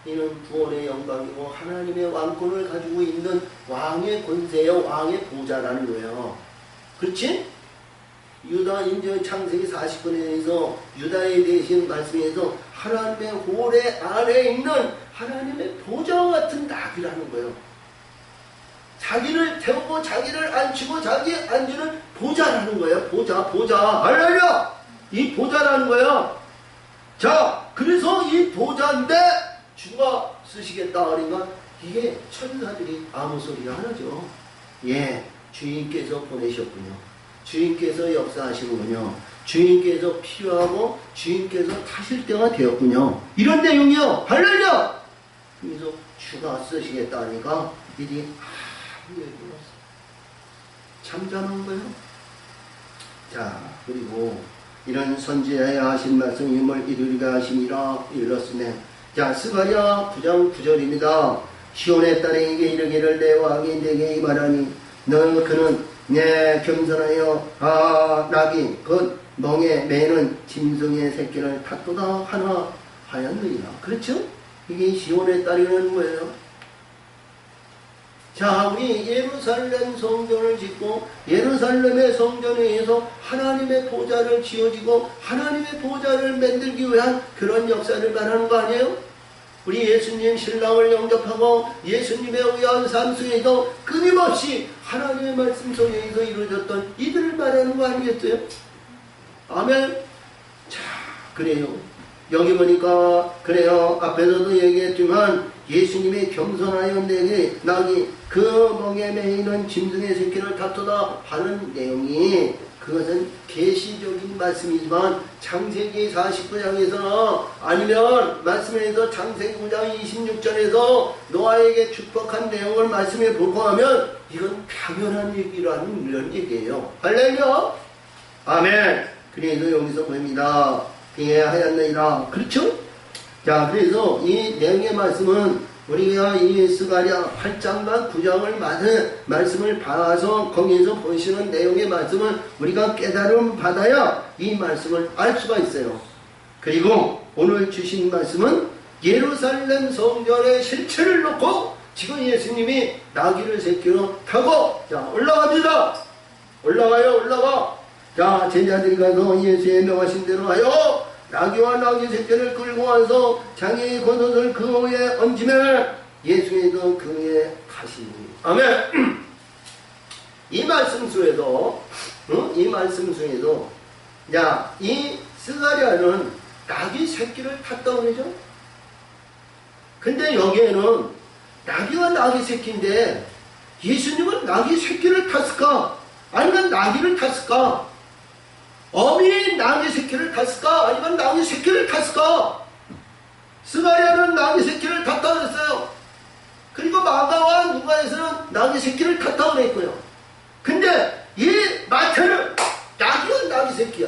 이는 구원의 영광이고 하나님의 왕권을 가지고 있는 왕의 권세요, 왕의 보좌라는 거예요. 그렇지? 유다 인제 창세기 40권에서 유다에 대신 말씀에서 하나님의 홀에 안에 있는 하나님의 보좌와 같은 나귀라는 거예요. 자기를 태우고 자기를 앉히고 자기 앉는 보좌라는 거예요. 보좌. 할렐루야! 이 보좌라는 거예요. 자, 그래서 이 보좌인데 주가 쓰시겠다 그러니까 이게 천사들이 아무 소리가 안 하죠. 예, 주인께서 보내셨군요. 주인께서 역사하시는군요. 주인께서 필요하고 주인께서 타실 때가 되었군요. 이런 내용이요. 할렐루야! 그래서 주가 쓰시겠다 하니까 이들이 아무 얘기 없어. 잠잠한 거예요. 자, 그리고 이런 선지자에 하신 말씀 임을 이루리가 하시니라 일렀으네. 자, 스가랴 9장 9절입니다. 시온의 딸에게 이르기를 내 왕이 내게 말하니 너 그는 내 겸손하여 나귀 곧 멍에 매는 짐승의 새끼를 탔도다 하나 하였느니라. 그렇죠? 이게 시온의 딸이라는 거예요. 자, 우리 예루살렘 성전을 짓고 예루살렘의 성전에 의해서 하나님의 보좌를 지어지고 하나님의 보좌를 만들기 위한 그런 역사를 말하는 거 아니에요? 우리 예수님 신랑을 영접하고 예수님의 의한 삶 속에서 끊임없이 하나님의 말씀 속에서 이루어졌던 이들을 말하는 거 아니겠어요? 아멘. 자, 그래요. 여기 보니까 그래요. 앞에서도 얘기했지만 예수님이 겸손하여 내게 나귀 그 멍에 매이는 짐승의 새끼를 다투다 하는 내용이 그것은 계시적인 말씀이지만 창세기 49장에서나 아니면 말씀에서 창세기 9장 26절에서 노아에게 축복한 내용을 말씀에 보고하면 이건 당연한 얘기라는 이런 얘기예요. 할렐루야. 아멘. 그래서 여기서 보입니다. 비에 하였느니라. 그렇죠? 자, 그래서 이 내용의 말씀은 우리가 이 스가랴 8장과 9장을 말씀을 봐서 거기에서 보시는 내용의 말씀을 우리가 깨달음 받아야 이 말씀을 알 수가 있어요. 그리고 오늘 주신 말씀은 예루살렘 성전의 실체를 놓고 지금 예수님이 나귀를 새끼로 타고 자 올라갑니다. 올라가. 자, 제자들이 가서 예수의 명하신 대로 하여 나귀와 나귀 새끼를 끌고 와서 장애의 겉옷을 그 위에 얹으면 예수께서 그 위에 가시니. 아멘. 이 말씀 속에도 야, 이 스가랴는 나귀 새끼를 탔다고 그러죠. 근데 여기에는 나귀와 나귀 새끼인데 예수님은 나귀 새끼를 탔을까? 아니면 나귀를 탔을까? 어미 나귀 새끼를 탔을까? 아니면 나귀 새끼를 탔을까? 스가랴는 나귀 새끼를 탔다고 그랬어요. 그리고 마가와 누가에서는 나귀 새끼를 탔다고 그랬고요. 근데 이 마태는 나귀와 나귀 새끼야.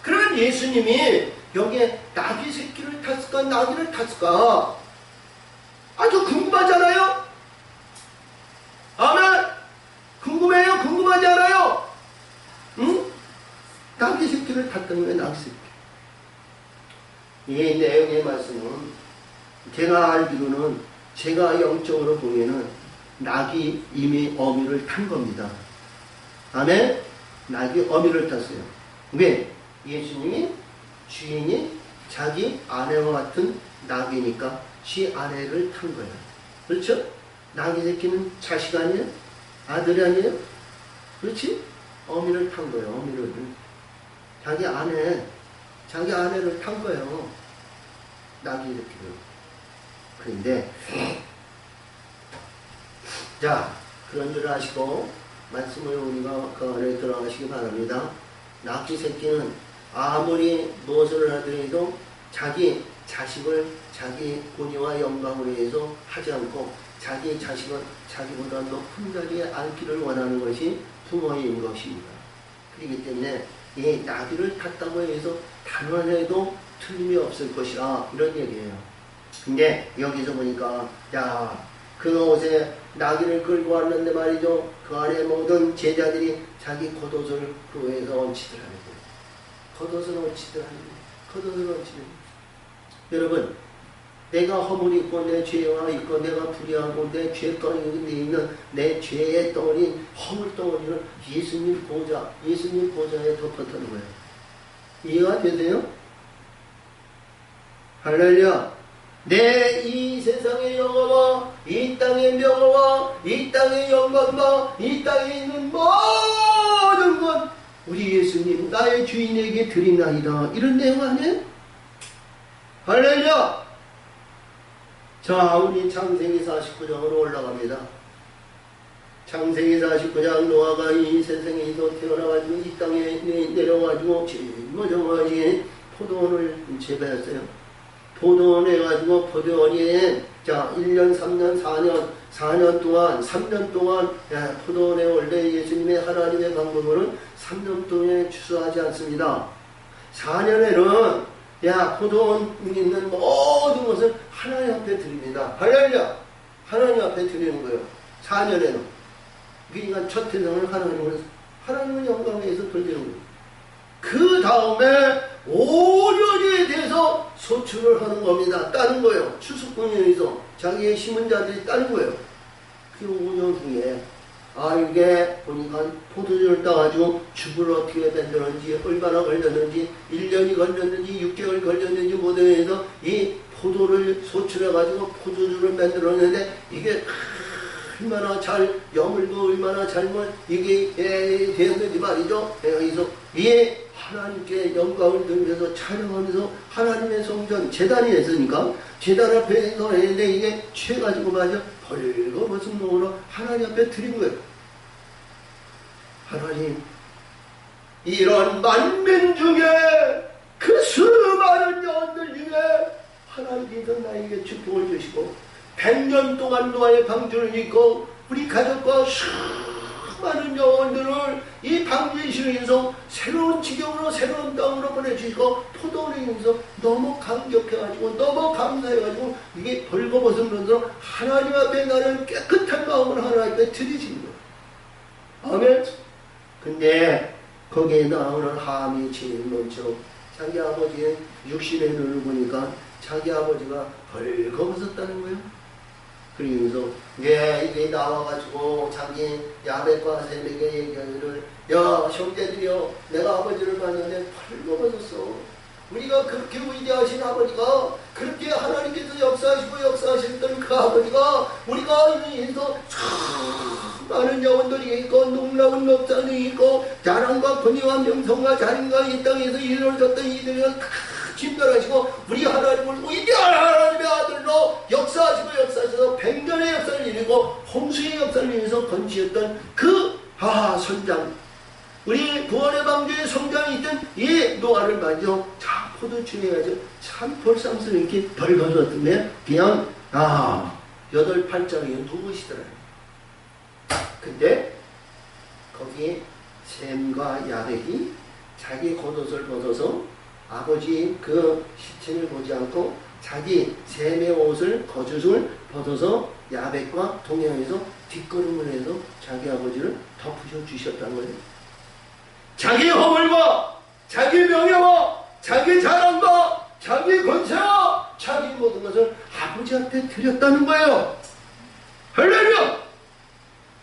그러면 예수님이 여기에 나귀 새끼를 탔을까? 나귀를 탔을까? 아주 궁금하잖아요? 아멘! 궁금해요? 궁금하지 않아요? 응? 나귀 새끼를 탔더니 왜 나귀 새끼? 이 내용의 말씀은 제가 알기로는 제가 영적으로 보기에는 낙이 이미 어미를 탄 겁니다. 아멘? 낙이 어미를 탔어요. 왜? 예수님이 주인이 자기 아내와 같은 낙이니까 지 아내를 탄 거예요. 그렇죠? 낙이 새끼는 자식 아니에요? 아들이 아니에요? 그렇지? 어미를 탄 거예요. 어미를. 자기 아내를 탄 거예요. 낙이 새끼를. 그런데 자, 그런 줄 아시고 말씀을 우리가 그 안에 들어가시기 바랍니다. 낙지 새끼는 아무리 무엇을 하더라도 자기 자식을 자기 권위와 영광을 위해서 하지 않고 자기 자식은 자기보다 높은 자리에 앉기를 원하는 것이 부모인 것입니다. 그렇기 때문에 이 나귀를 탔다고 해서 단원해도 틀림이 없을 것이라 이런 얘기예요. 근데 여기서 보니까 야, 그 옷에 나귀를 끌고 왔는데 말이죠. 그 안에 모든 제자들이 자기 겉옷을 그 위에서 얹히더라고요. 겉옷을 어찌더라. 겉옷을 어찌더라. 여러분, 내가 허물이 있고 내 죄가 있고 내가 불의하고 내 죄덩이에 있는 내 죄의 덩어리, 허물 덩어리를 예수님 보좌에 덮었다는 거예요. 이해가 되세요? 할렐루야. 내 이 세상의 영광과 이 땅의 명예와 이 땅의 영광과 이 땅에 있는 모든 것 우리 예수님 나의 주인에게 드리나이다. 이런 내용 아니에요? 할렐루야. 자, 우리 창세기 49장으로 올라갑니다. 창세기 49장 노아가 이 세상에서 태어나가지고 이 땅에 내려가지고 제일 먼저까지 포도원을 재배했어요. 포도원 해가지고 포도원이 자 1년 3년 4년 동안 3년 동안 포도원에 원래 예수님의 하나님의 방법으로는 3년 동안에 추수하지 않습니다. 4년에는 포도원에 있는 모든 것을 하나님 앞에 드립니다. 할렐루야. 하나님 앞에 드리는 거예요. 4년에는 그러니까 첫 태생을 하나님은 영광에 의해서 돌리는 거예요. 그 다음에 5년에 대해서 소출을 하는 겁니다. 따는 거예요. 추수꾼에 의해서 자기의 심은 자들이 따는 거예요. 그 5년 후에 이게 보니까 포도주를 따가지고 죽을 어떻게 만들었는지 얼마나 걸렸는지 1년이 걸렸는지 6개월 걸렸는지 모두에 해서 이 포도를 소출해가지고 포도주를 만들었는데 이게 얼마나 잘 여물고 얼마나 잘못 이게 되었는지 말이죠. 그래서 이게 하나님께 영광을 돌리면서 촬영하면서 하나님의 성전 제단이 있으니까 제단 앞에서 했는데 이게 취해가지고 말이죠. 벌거벗은 몸으로 하나님 앞에 드린 거예요. 하나님, 이런 만민 중에 그 수많은 영혼들 중에 하나님께서 나에게 축복을 주시고 100년 동안 노아의 방주를 입고 우리 가족과 수많은 영혼들을 이 방주에 실어서 새로운 지경으로 새로운 땅으로 보내주시고 포도원에 있어서 너무 감격해가지고 너무 감사해가지고 이게 벌거벗은 면서 하나님 앞에 나는 깨끗한 마음을 하나님 앞에 드리시는 거예요. 아멘. 근데 거기에 나오는 함이 제일 먼저 자기 아버지의 육신의 눈을 보니까 자기 아버지가 벌거벗었다는 거예요. 그러면서 이게 나와가지고 자기 야벳과 셈에게 얘기하기를 야 형제들이여 내가 아버지를 봤는데 벌거벗었어. 우리가 그렇게 위대하신 아버지가 그렇게 하나님께서 역사하셨던 그 아버지가 우리가 인해서 많은 영혼들이 있고 놀라운 역사들이 있고 자랑과 권위와 명성과 자린과 이 땅에서 이루어졌던 이들을 진별하시고 우리 하나님을 위대한 하나님의 아들로 역사하셔서 100년의 역사를 이루고 홍수의 역사를 이루면서 건지었던 그 선장 우리 구원의 방주에 성장이 있던 이 노아를 맞이어 자 포도주에 가지고 참 볼삼스럽게 이렇게 벌거졌으면 그냥 8발짝이 누구시더라고요. 근데 거기에 셈과 야벳이 자기 겉옷을 벗어서 아버지 그 시체를 보지 않고 자기 셈의 옷을 겉옷을 벗어서 야벳과 동행해서 뒷걸음을 해서 자기 아버지를 덮으셔 주셨다는 거예요. 자기 허물과 자기 명예와 자기 자랑과 자기 권세와 자기 모든 것을 아버지한테 드렸다는 거예요. 할렐루야!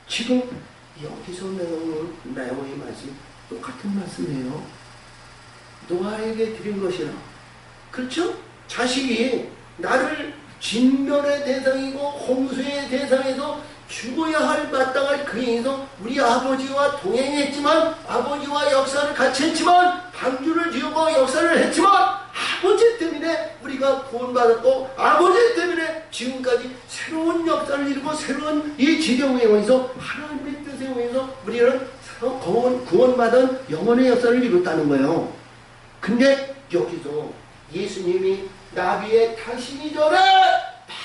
지금 여기서 내용의 말씀이 똑같은 말씀이에요. 노아에게 드린 것이라. 그렇죠? 자식이 나를 진멸의 대상이고 홍수의 대상에서 죽어야 할 마땅할 그에서 우리 아버지와 동행했지만 아버지와 역사를 같이 했지만 방주를 지우고 역사를 했지만 아버지 때문에 우리가 구원받았고 아버지 때문에 지금까지 새로운 역사를 이루고 새로운 이 지경에 의해서 하나님의 뜻에 의해서 우리는 구원받은 영혼의 역사를 이뤘다는 거예요. 근데 여기서 예수님이 나비에 타시기 전에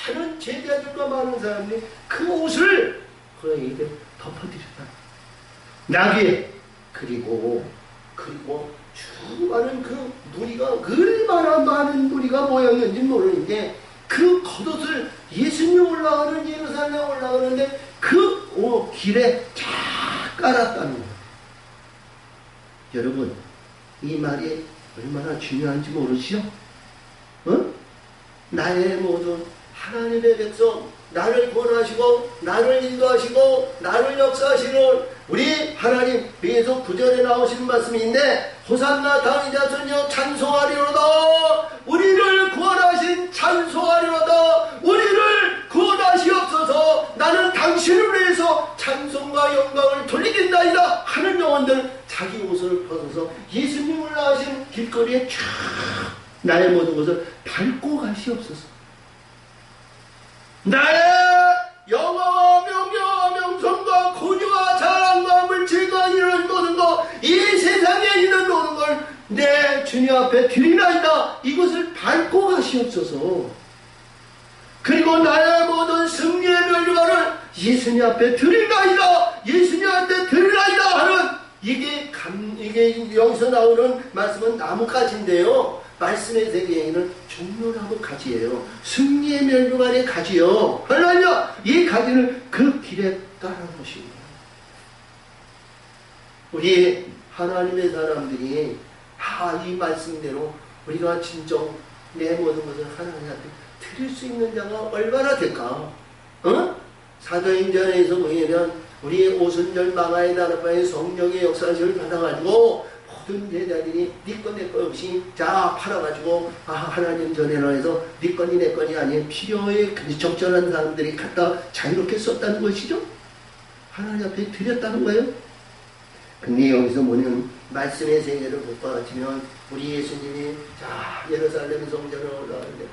많은 제자들과 많은 사람들이 그 옷을 그에게 덮어드렸다. 나비에 그리고 수많은 그 무리가 얼마나 많은 무리가 모였는지 모르는데 그 겉옷을 예수님 올라가는 예루살렘에 올라가는데 그 길에 쫙 깔았다는 거예요. 여러분 이 말이 얼마나 중요한지 모르시죠? 어? 나의 모든 하나님의 백성, 나를 구원하시고 나를 인도하시고 나를 역사하시는 우리 하나님, 계속 9절에 나오시는 말씀인데, 호산나 다윗 자손이여 찬송하리로다. 우리를 구원하신 찬송하리로다. 우리를 구원하시옵소서. 나는 당신을 위해서 찬송과 영광을 돌리겠나이다 하는 영혼들, 자기 옷을 벗어서 예수님을 낳으신 길거리에 쫙 나의 모든 것을 밟고 가시옵소서. 나의 영화와 명예와 명성과 권위와 자랑과 물질과 이런 모든 것, 이 세상에 있는 모든 걸 내 주님 앞에 드리나이다. 이것을 밟고 가시옵소서. 그리고 나의 모든 승리의 멸류관을 예수님 앞에 드리나이다. 예수님 앞에 드리나이다 하는 이게 여기서 나오는 말씀은 나뭇가지인데요. 말씀의 세계에는 종려나무 가지예요. 승리의 멸류관의 가지요. 할렐루야! 이 가지를 그 길에 깔아놓으십니다. 우리 하나님의 사람들이 이 말씀대로 우리가 진정 내 모든 것을 하나님한테 드릴 수 있는 자가 얼마나 될까? 사도행전에서 보면 우리 오순절 마가의 나라바의 성령의 역사를 받아가지고 모든 제자들이 네 건 내 건 없이 자 팔아가지고 하나님 전에라 해서 네 건이 내 건이 아닌 필요에 적절한 사람들이 갖다 자유롭게 썼다는 것이죠. 하나님 앞에 드렸다는 거예요. 근데 여기서 보면 말씀의 세계를 못 받아치면 우리 예수님이 자 예루살렘 성전을 올라가는데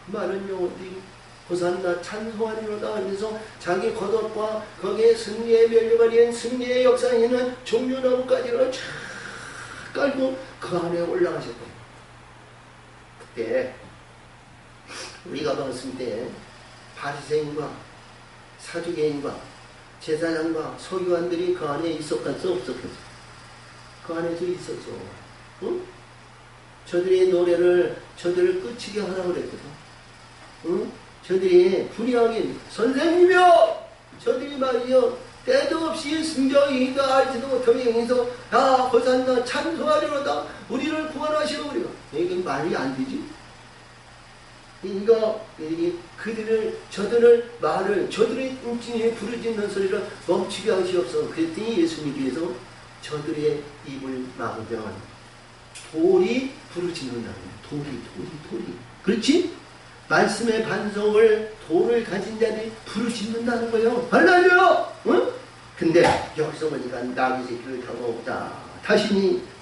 많은 영혼들이 호산나 찬송하리로다 하면서 자기 겉옷과 거기에 승리의 멸류관이 승리의 역사에 있는 종려나무까지를 쫙 깔고 그 안에 올라가셨고, 그때 우리가 봤을 때 바리새인과 사두개인과 제사장과 서기관들이 그 안에 있었겠어 없었겠어? 그 안에서 있었어. 응? 저들의 노래를 저들을 끝이게 하라고 그랬거든. 응? 저들이 불의하게 선생님이여, 저들이 말이여 때도 없이 승정이가 알지도 못하게 행해서 호산나 찬송하리로다. 우리를 구원하시오. 우리가 이게 말이 안 되지. 저들의 음침에 부르짖는 소리를 멈추게 하시옵소서. 그랬더니 예수님께서 저들의 입을 막으면 돌이 부르짖는다는 거예요. 돌이. 그렇지? 말씀의 반성을 돌을 가진 자들이 부르짖는다는 거예요. 할렐루야! 응? 근데 여기서 보니까 나귀 새끼를 타고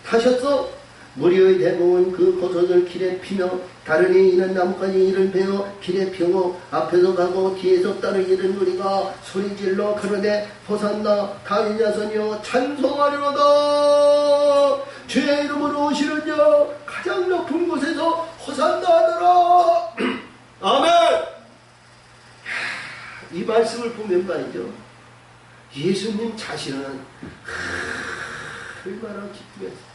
타셨어? 무리의 대부분 그 겉옷을 길에 피며 다른 이는 나뭇가지 이를 베어 길에 펴고 앞에서 가고 뒤에서 따르기를 우리가 소리질러 가로되 호산나 다윗 자손이여 찬송하리로다. 주의 이름으로 오시는 자 가장 높은 곳에서 호산나 하더라. 아멘. 이 말씀을 보면 말이죠, 예수님 자신은 얼마나 기쁘겠어요.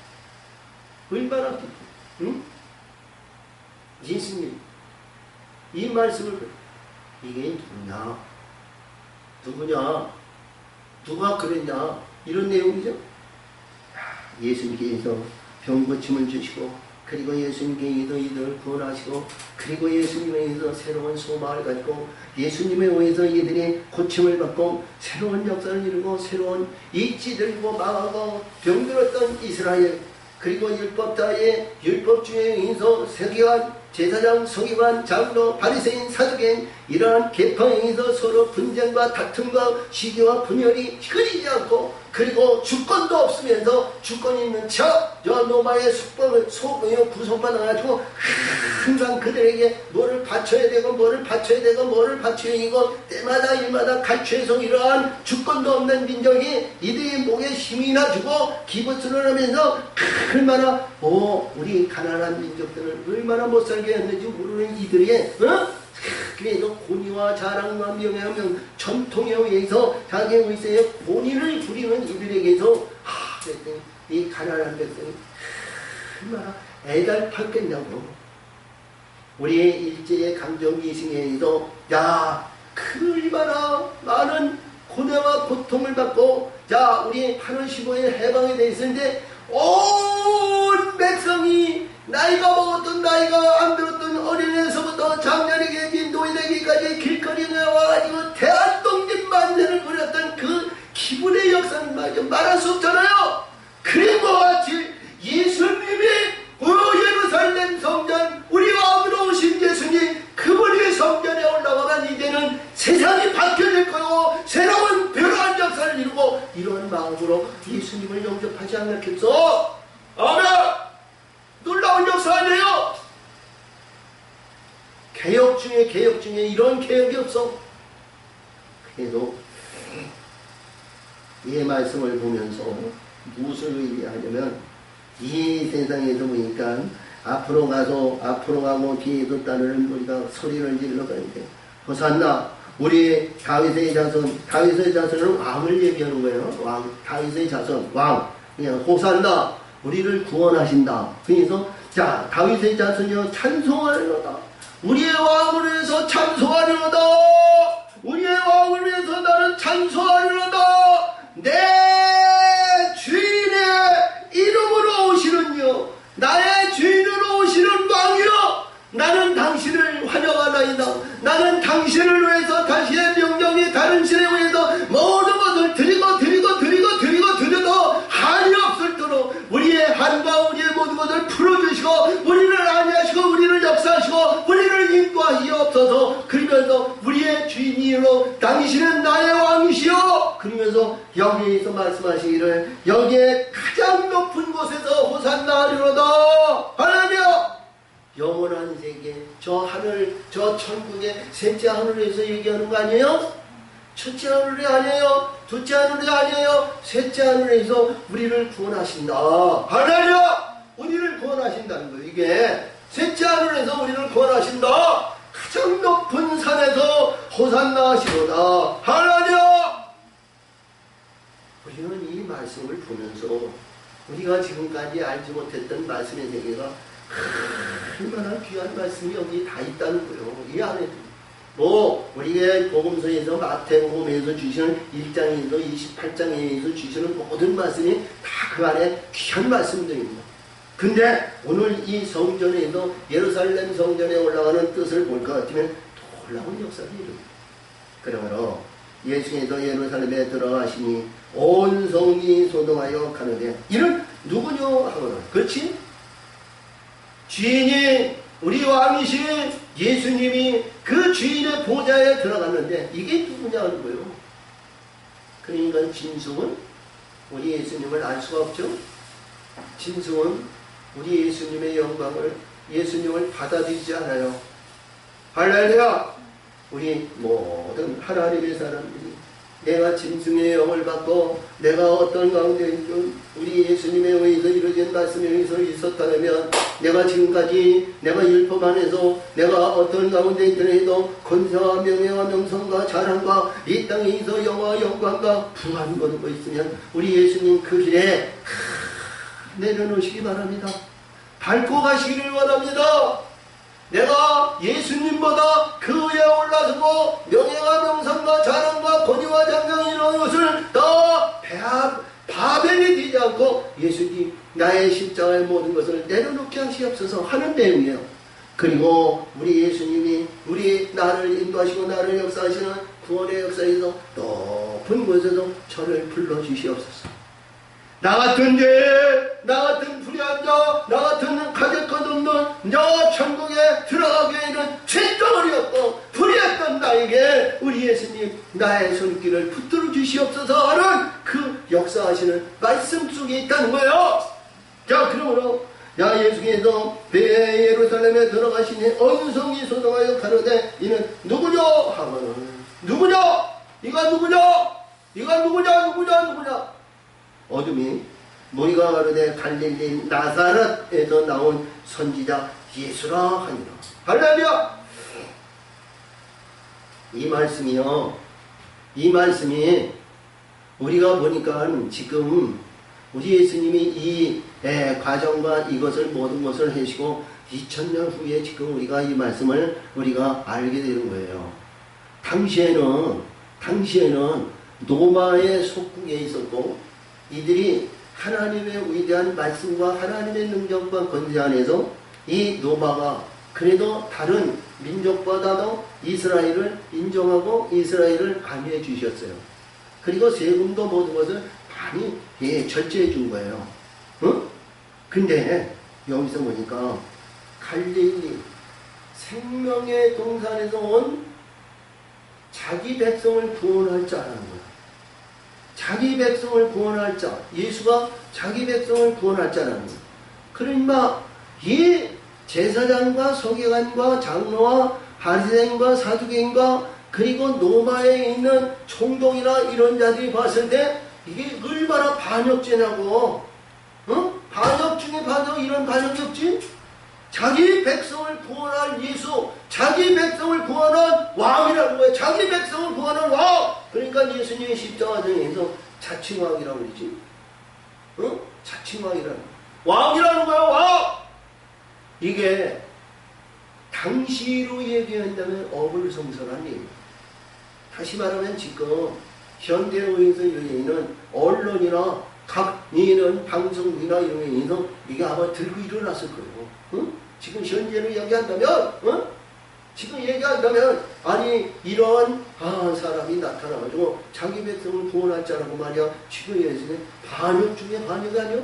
얼마나 기쁘. 응? 예수님 이 말씀을, 이게 누구냐, 누가 그랬냐, 이런 내용이죠. 예수님께서 병고침을 주시고, 그리고 예수님께서 이들을 구원하시고, 그리고 예수님에 의해서 새로운 소망을 가지고, 예수님에 의해서 이들이 고침을 받고 새로운 역사를 이루고 새로운 입지들고 망하고 병들었던 이스라엘, 그리고 율법자의 율법주의에 의해서 서기관, 제사장, 서기관, 장로, 바리새인, 사두개인 이러한 계파에 의해서 서로 분쟁과 다툼과 시기와 분열이 끊이지 않고, 그리고 주권도 없으면서 주권이 있는 척 노마의 숙법을 구속받아가지고 항상 그들에게 뭐를 바쳐야 되고 뭐를 바쳐야 되고 뭐를 바쳐야 되고 때마다 일마다 갈취해서 이러한 주권도 없는 민족이 이들의 목에 힘이나 주고 기부스를 하면서 얼마나 우리 가난한 민족들을 얼마나 못살게 했는지 모르는 이들에게 그래서 권위와 자랑과 명예와 전통에 의해서 자기의 의세에 본인을 부리는 이들에게서 그랬더니 이 가난한 백성이 얼마나 애달팠겠냐고. 우리의 일제의 강점기승에 의해서 얼마나 많은 고뇌와 고통을 받고 우리 8월 15일 해방이 되어 있었는데 온 나이가 먹었던 나이가 안 들었던 어린애에서부터 장년에게 노인에게까지 길거리에 나와가지고 대한독립 만세를 벌였던 그 기분의 역사는 말할 수 없잖아요. 그런 것 같이 예수님이 예루살렘 성전 우리 왕으로 오신 예수님 그분이 성전에 올라가면 이제는 세상이 바뀌어질 거고 새로운 변화한 역사를 이루고 이런 마음으로 예수님을 영접하지 않겠어? 아멘! 놀라운 역사 아니에요? 개혁 중에 이런 개혁이 없어. 그래도 이 말씀을 보면서 무엇을 의미하냐면 이 세상에서 보니까 앞으로 가고 뒤에도 따르는 우리가 소리를 질러가는데 호산나 우리 다윗의 자손은 왕을 얘기하는 거예요. 다윗의 자손 왕 그냥 호산나 우리를 구원하신다. 그래서 자 다윗의 자손이여 찬송하리로다. 우리의 왕을 위해서 찬송하리로다. 우리의 왕을 위해서 나는 찬송하리로다. 내 주인의 이름으로 오시는요 나의 주인으로 오시는 왕이여 나는 당신을 환영하나이다. 나는 당신을 위해서 당신의 명령이 다른 신에 의해서 모든 것을 드려도 한이 없을도록 우리의 한과 우리의 모든 것을 풀어주시고 우리를 안위하시고 우리를 역사하시고 우리를 인도하시옵소서. 그러면서 우리의 주인이로 당신은 나의 왕이시여. 그러면서 여기에서 말씀하시기를 여기에 가장 높은 곳에서 호산나 하리로다. 하나님 영원한 세계 저 하늘 저 천국의 셋째 하늘에서 얘기하는 거 아니에요? 첫째 하늘이 아니에요. 둘째 하늘이 아니에요. 셋째 하늘에서 우리를 구원하신다. 하나님 우리를 구원하신다는 거예요. 이게 셋째 하늘에서 우리를 구원하신다. 가장 높은 산에서 호산나 하시로다. 하나님 우리는 이 말씀을 보면서 우리가 지금까지 알지 못했던 말씀의 세계가 얼마나 귀한 말씀이 여기 다 있다는 거예요. 이 안에 우리의 복음서에서 마태복음에서 주시는 1장에서 28장에서 주시는 모든 말씀이 다 그 안에 귀한 말씀들입니다. 근데 오늘 이 성전에서 예루살렘 성전에 올라가는 뜻을 볼 것 같으면 놀라운 역사를 이룹니다. 그러므로 예수께서 예루살렘에 들어가시니 온 성이 소동하여 가는데 이는 누구냐 하거나 그렇지? 주인이 우리 왕이신 예수님이 그 주인의 보좌에 들어갔는데 이게 누구냐 하는 거예요. 그러니까 짐승은 우리 예수님을 알 수가 없죠. 짐승은 우리 예수님의 영광을 예수님을 받아들이지 않아요. 할렐루야. 우리 모든 하나님의 사람들이 내가 짐승의 영을 받고 내가 어떤 가운데 우리 예수님에 의해서 이루어진 말씀에 의해서 있었다면 내가 지금까지 내가 율법 안에서 내가 어떤 가운데 있더라도 권세와 명예와 명성과 자랑과 이 땅에 있어 영화와 영광과 부한 거두고 있으면 우리 예수님 그 길에 내려놓으시기 바랍니다. 밟고 가시기를 원합니다. 내가 예수님보다 그 위에 올라서고 명예와 명성과 자랑과 권위와 장경 이런 것을 더 바벨이 되지 않고 예수님 나의 십자가의 모든 것을 내려놓게 하시옵소서 하는 내용이에요. 그리고 우리 예수님이 우리 나를 인도하시고 나를 역사하시는 구원의 역사에서 높은 곳에서 저를 불러주시옵소서. 나 같은 죄, 나 같은 불의한 자, 나 같은 가질 것 없는 저 천국에 들어가기에는 죄덩어리였고 불의했던 나에게 우리 예수님 나의 손길을 붙들어 주시옵소서 하는 그 역사하시는 말씀 속에 있다는 거예요. 자, 그러므로 야 예수께서 예루살렘에 들어가시니 온 성이 소동하여 가로되 이는 누구냐 하면은 누구냐? 이가 누구냐? 이가 누구냐? 어둠이 무리가 가로되 갈릴리 나사렛에서 나온 선지자 예수라 하니라. 할렐루야. 이 말씀이 우리가 보니까 지금 우리 예수님이 이 과정과 이것을 모든 것을 하시고 2000년 후에 지금 우리가 이 말씀을 우리가 알게 되는 거예요. 당시에는 로마의 속국에 있었고 이들이 하나님의 위대한 말씀과 하나님의 능력과 권세 안에서 이 노바가 그래도 다른 민족보다도 이스라엘을 인정하고 이스라엘을 관여해 주셨어요. 그리고 세금도 모든 것을 많이 절제해 준 거예요. 응? 근데 여기서 보니까 갈릴리 생명의 동산에서 온 자기 백성을 구원할 자라는 거야. 자기 백성을 구원할 자. 예수가 자기 백성을 구원할 자라는 거야. 그러니까 이 제사장과 서기관과 장로와 바리새인과 사두개인과 그리고 노마에 있는 총독이나 이런 자들이 봤을 때 이게 얼마나 반역죄냐고. 반역 중에 반역, 이런 반역이 없지? 자기 백성을 구원할 예수, 자기 백성을 구원한 왕이라는 거예요. 자기 백성을 구원한 왕! 그러니까 예수님의 십자가에서 자칭왕이라고 그러지. 자칭왕이라는 거야. 왕이라는 거야, 왕! 이게 당시로 얘기한다면 어불성설한 얘기예요. 다시 말하면 지금 현대의에서 여기는 언론이나 각 이런 방송이나 이런 게 있어서 이게 아마 들고 일어났을 거예요. 지금 현재로 얘기한다면, 지금 얘기한다면, 아니, 이런 사람이 나타나가지고 자기 백성을 구원할 자라고 말이야. 지금 예수는 반역 중에 반역이 아니요?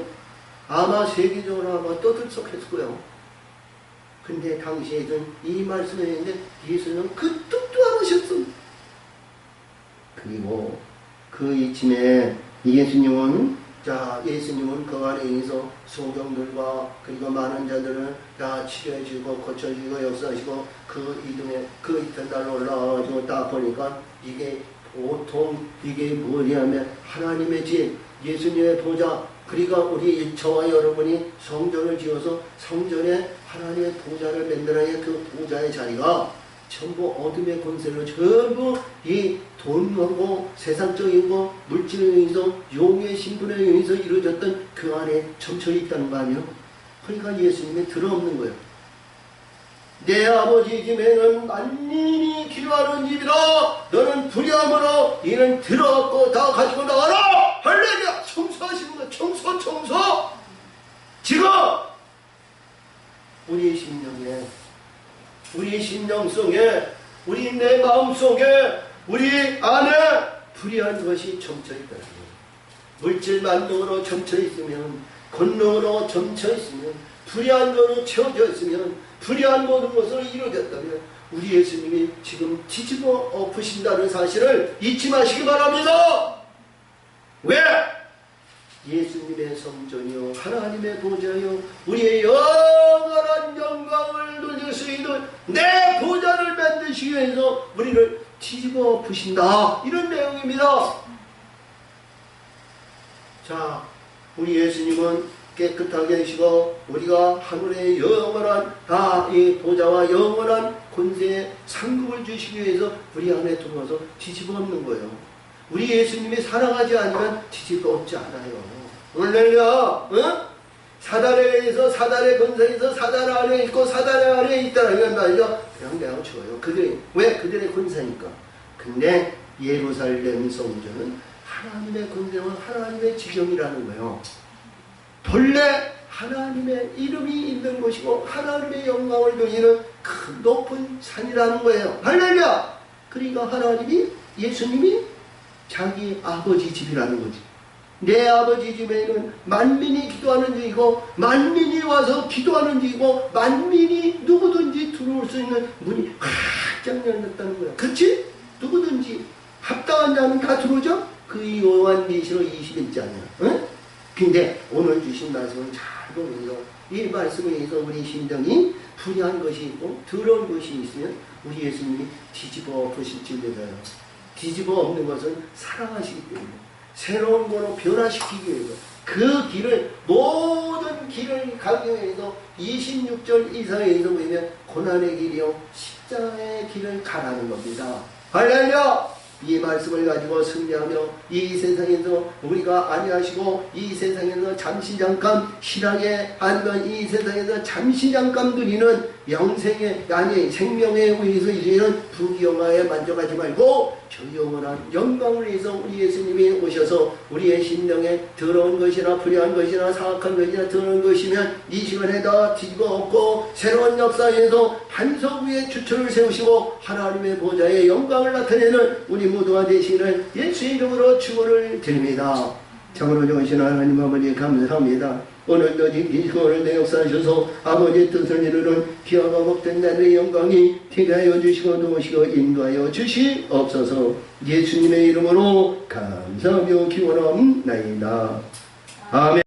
아마 세계적으로 아마 떠들썩했을 거예요. 근데 당시에는 이 말씀을 했는데 예수는 그 뜻도 안 하셨어. 그리고 그 이쯤에 예수님은 그 안에 있어 소경들과 그리고 많은 자들을 다 치료해주고 고쳐주고 역사하시고 그 이듬해 그 이튿날 올라와가지고 딱 보니까 이게 보통 이게 뭐냐면 하나님의 집, 예수님의 보좌, 그리고 저와 여러분이 성전을 지어서 성전에 하나님의 보좌를 만들어야 그 보좌의 자리가 전부 어둠의 권세로 전부 이 돈하고 세상적인 거, 물질에 의해서 용의 신분에 의해서 이루어졌던 그 안에 점쳐 있다는 거 아니에요? 그러니까 예수님이 들어없는 거예요. 내 아버지 집에는 만민이 기도하는 집이라. 너는 불의함으로 이는 들어왔고 다 가지고 나가라. 할렐루야. 청소하시는 거야. 청소. 지금 우리의 심령에, 우리 심령 속에, 우리 내 마음 속에, 우리 안에 불의한 것이 점쳐 있다. 물질 만능으로 점쳐 있으면, 권능으로 점쳐 있으면, 불의한 것으로 채워져 있으면, 불의한 모든 것으로 이루어졌다면 우리 예수님이 지금 뒤집어 엎으신다는 사실을 잊지 마시기 바랍니다. 왜? 예수님의 성전이요 하나님의 보좌요 우리의 영원한 영광을 누릴 수 있는 내 보좌를 만드시기 위해서 우리를 뒤집어 엎으신다. 이런 내용입니다. 자, 우리 예수님은 깨끗하게 하시고 우리가 하늘의 영원한 이 보좌와 영원한 권세의 상급을 주시기 위해서 우리 안에 들어와서 뒤집어 엎는 거예요. 우리 예수님이 사랑하지 않으면 뒤집어 엎지 않아요. 할렐루야. 사단에 의해서 사단의 권세에서 사단 안에 있고 사단 안에 있다는 건 말이죠. 그냥 줘요. 왜? 그들의 권세니까. 근데 예루살렘 성전은 하나님의 권세와 하나님의 지경이라는 거예요. 본래 하나님의 이름이 있는 곳이고 하나님의 영광을 누리는 큰 높은 산이라는 거예요. 할렐루야. 그러니까 하나님이, 예수님이 자기 아버지 집이라는 거지. 내 아버지 집에는 만민이 기도하는 집이고 만민이 와서 기도하는 집이고 만민이 누구든지 들어올 수 있는 문이 활짝 열렸다는 거야. 그렇지? 누구든지 합당한 자는 다 들어오죠? 그 요한계시록 21장이야. 근데 오늘 주신 말씀을 잘 보면서 이 말씀에 의해서 우리 심정이 불의한 것이 있고 더러운 것이 있으면 우리 예수님이 뒤집어 엎으실 줄 믿어요. 뒤집어 엎는 것은 사랑하시기 때문에 새로운 거로 변화시키기 위해서 그 길을, 모든 길을 가기 위해서 26절 이사에서 보면 고난의 길이요 십자가의 길을 가라는 겁니다. 할렐루야. 이 말씀을 가지고 승리하며 이 세상에서 우리가 아니하시고 이 세상에서 잠시 잠깐 신앙에 아니면 이 세상에서 잠시 잠깐 누리는 영생의 아니 생명에 위해서 이제는 부귀영화에 만족하지 말고 저 영원한 영광을 위해서 우리 예수님이 오셔서 우리의 심령에 더러운 것이나 불의한 것이나 사악한 것이나 더러운 것이면 이 시간에 다 뒤집어 엎고 새로운 역사에서 반석 위에 주처를 세우시고 하나님의 보좌의 영광을 나타내는 우리 모두가 되시기를 예수의 이름으로 축원을 드립니다. 참으로 좋으신 하나님 아버지 감사합니다. 오늘도 지키시고 오늘도 역사하셔서 아버지의 뜻을 이루는 기와가 복된 나라의 영광이 되게 하여 주시고 도우시고 인도하여 주시옵소서. 예수님의 이름으로 감사하며 기원하옵나이다. 아멘.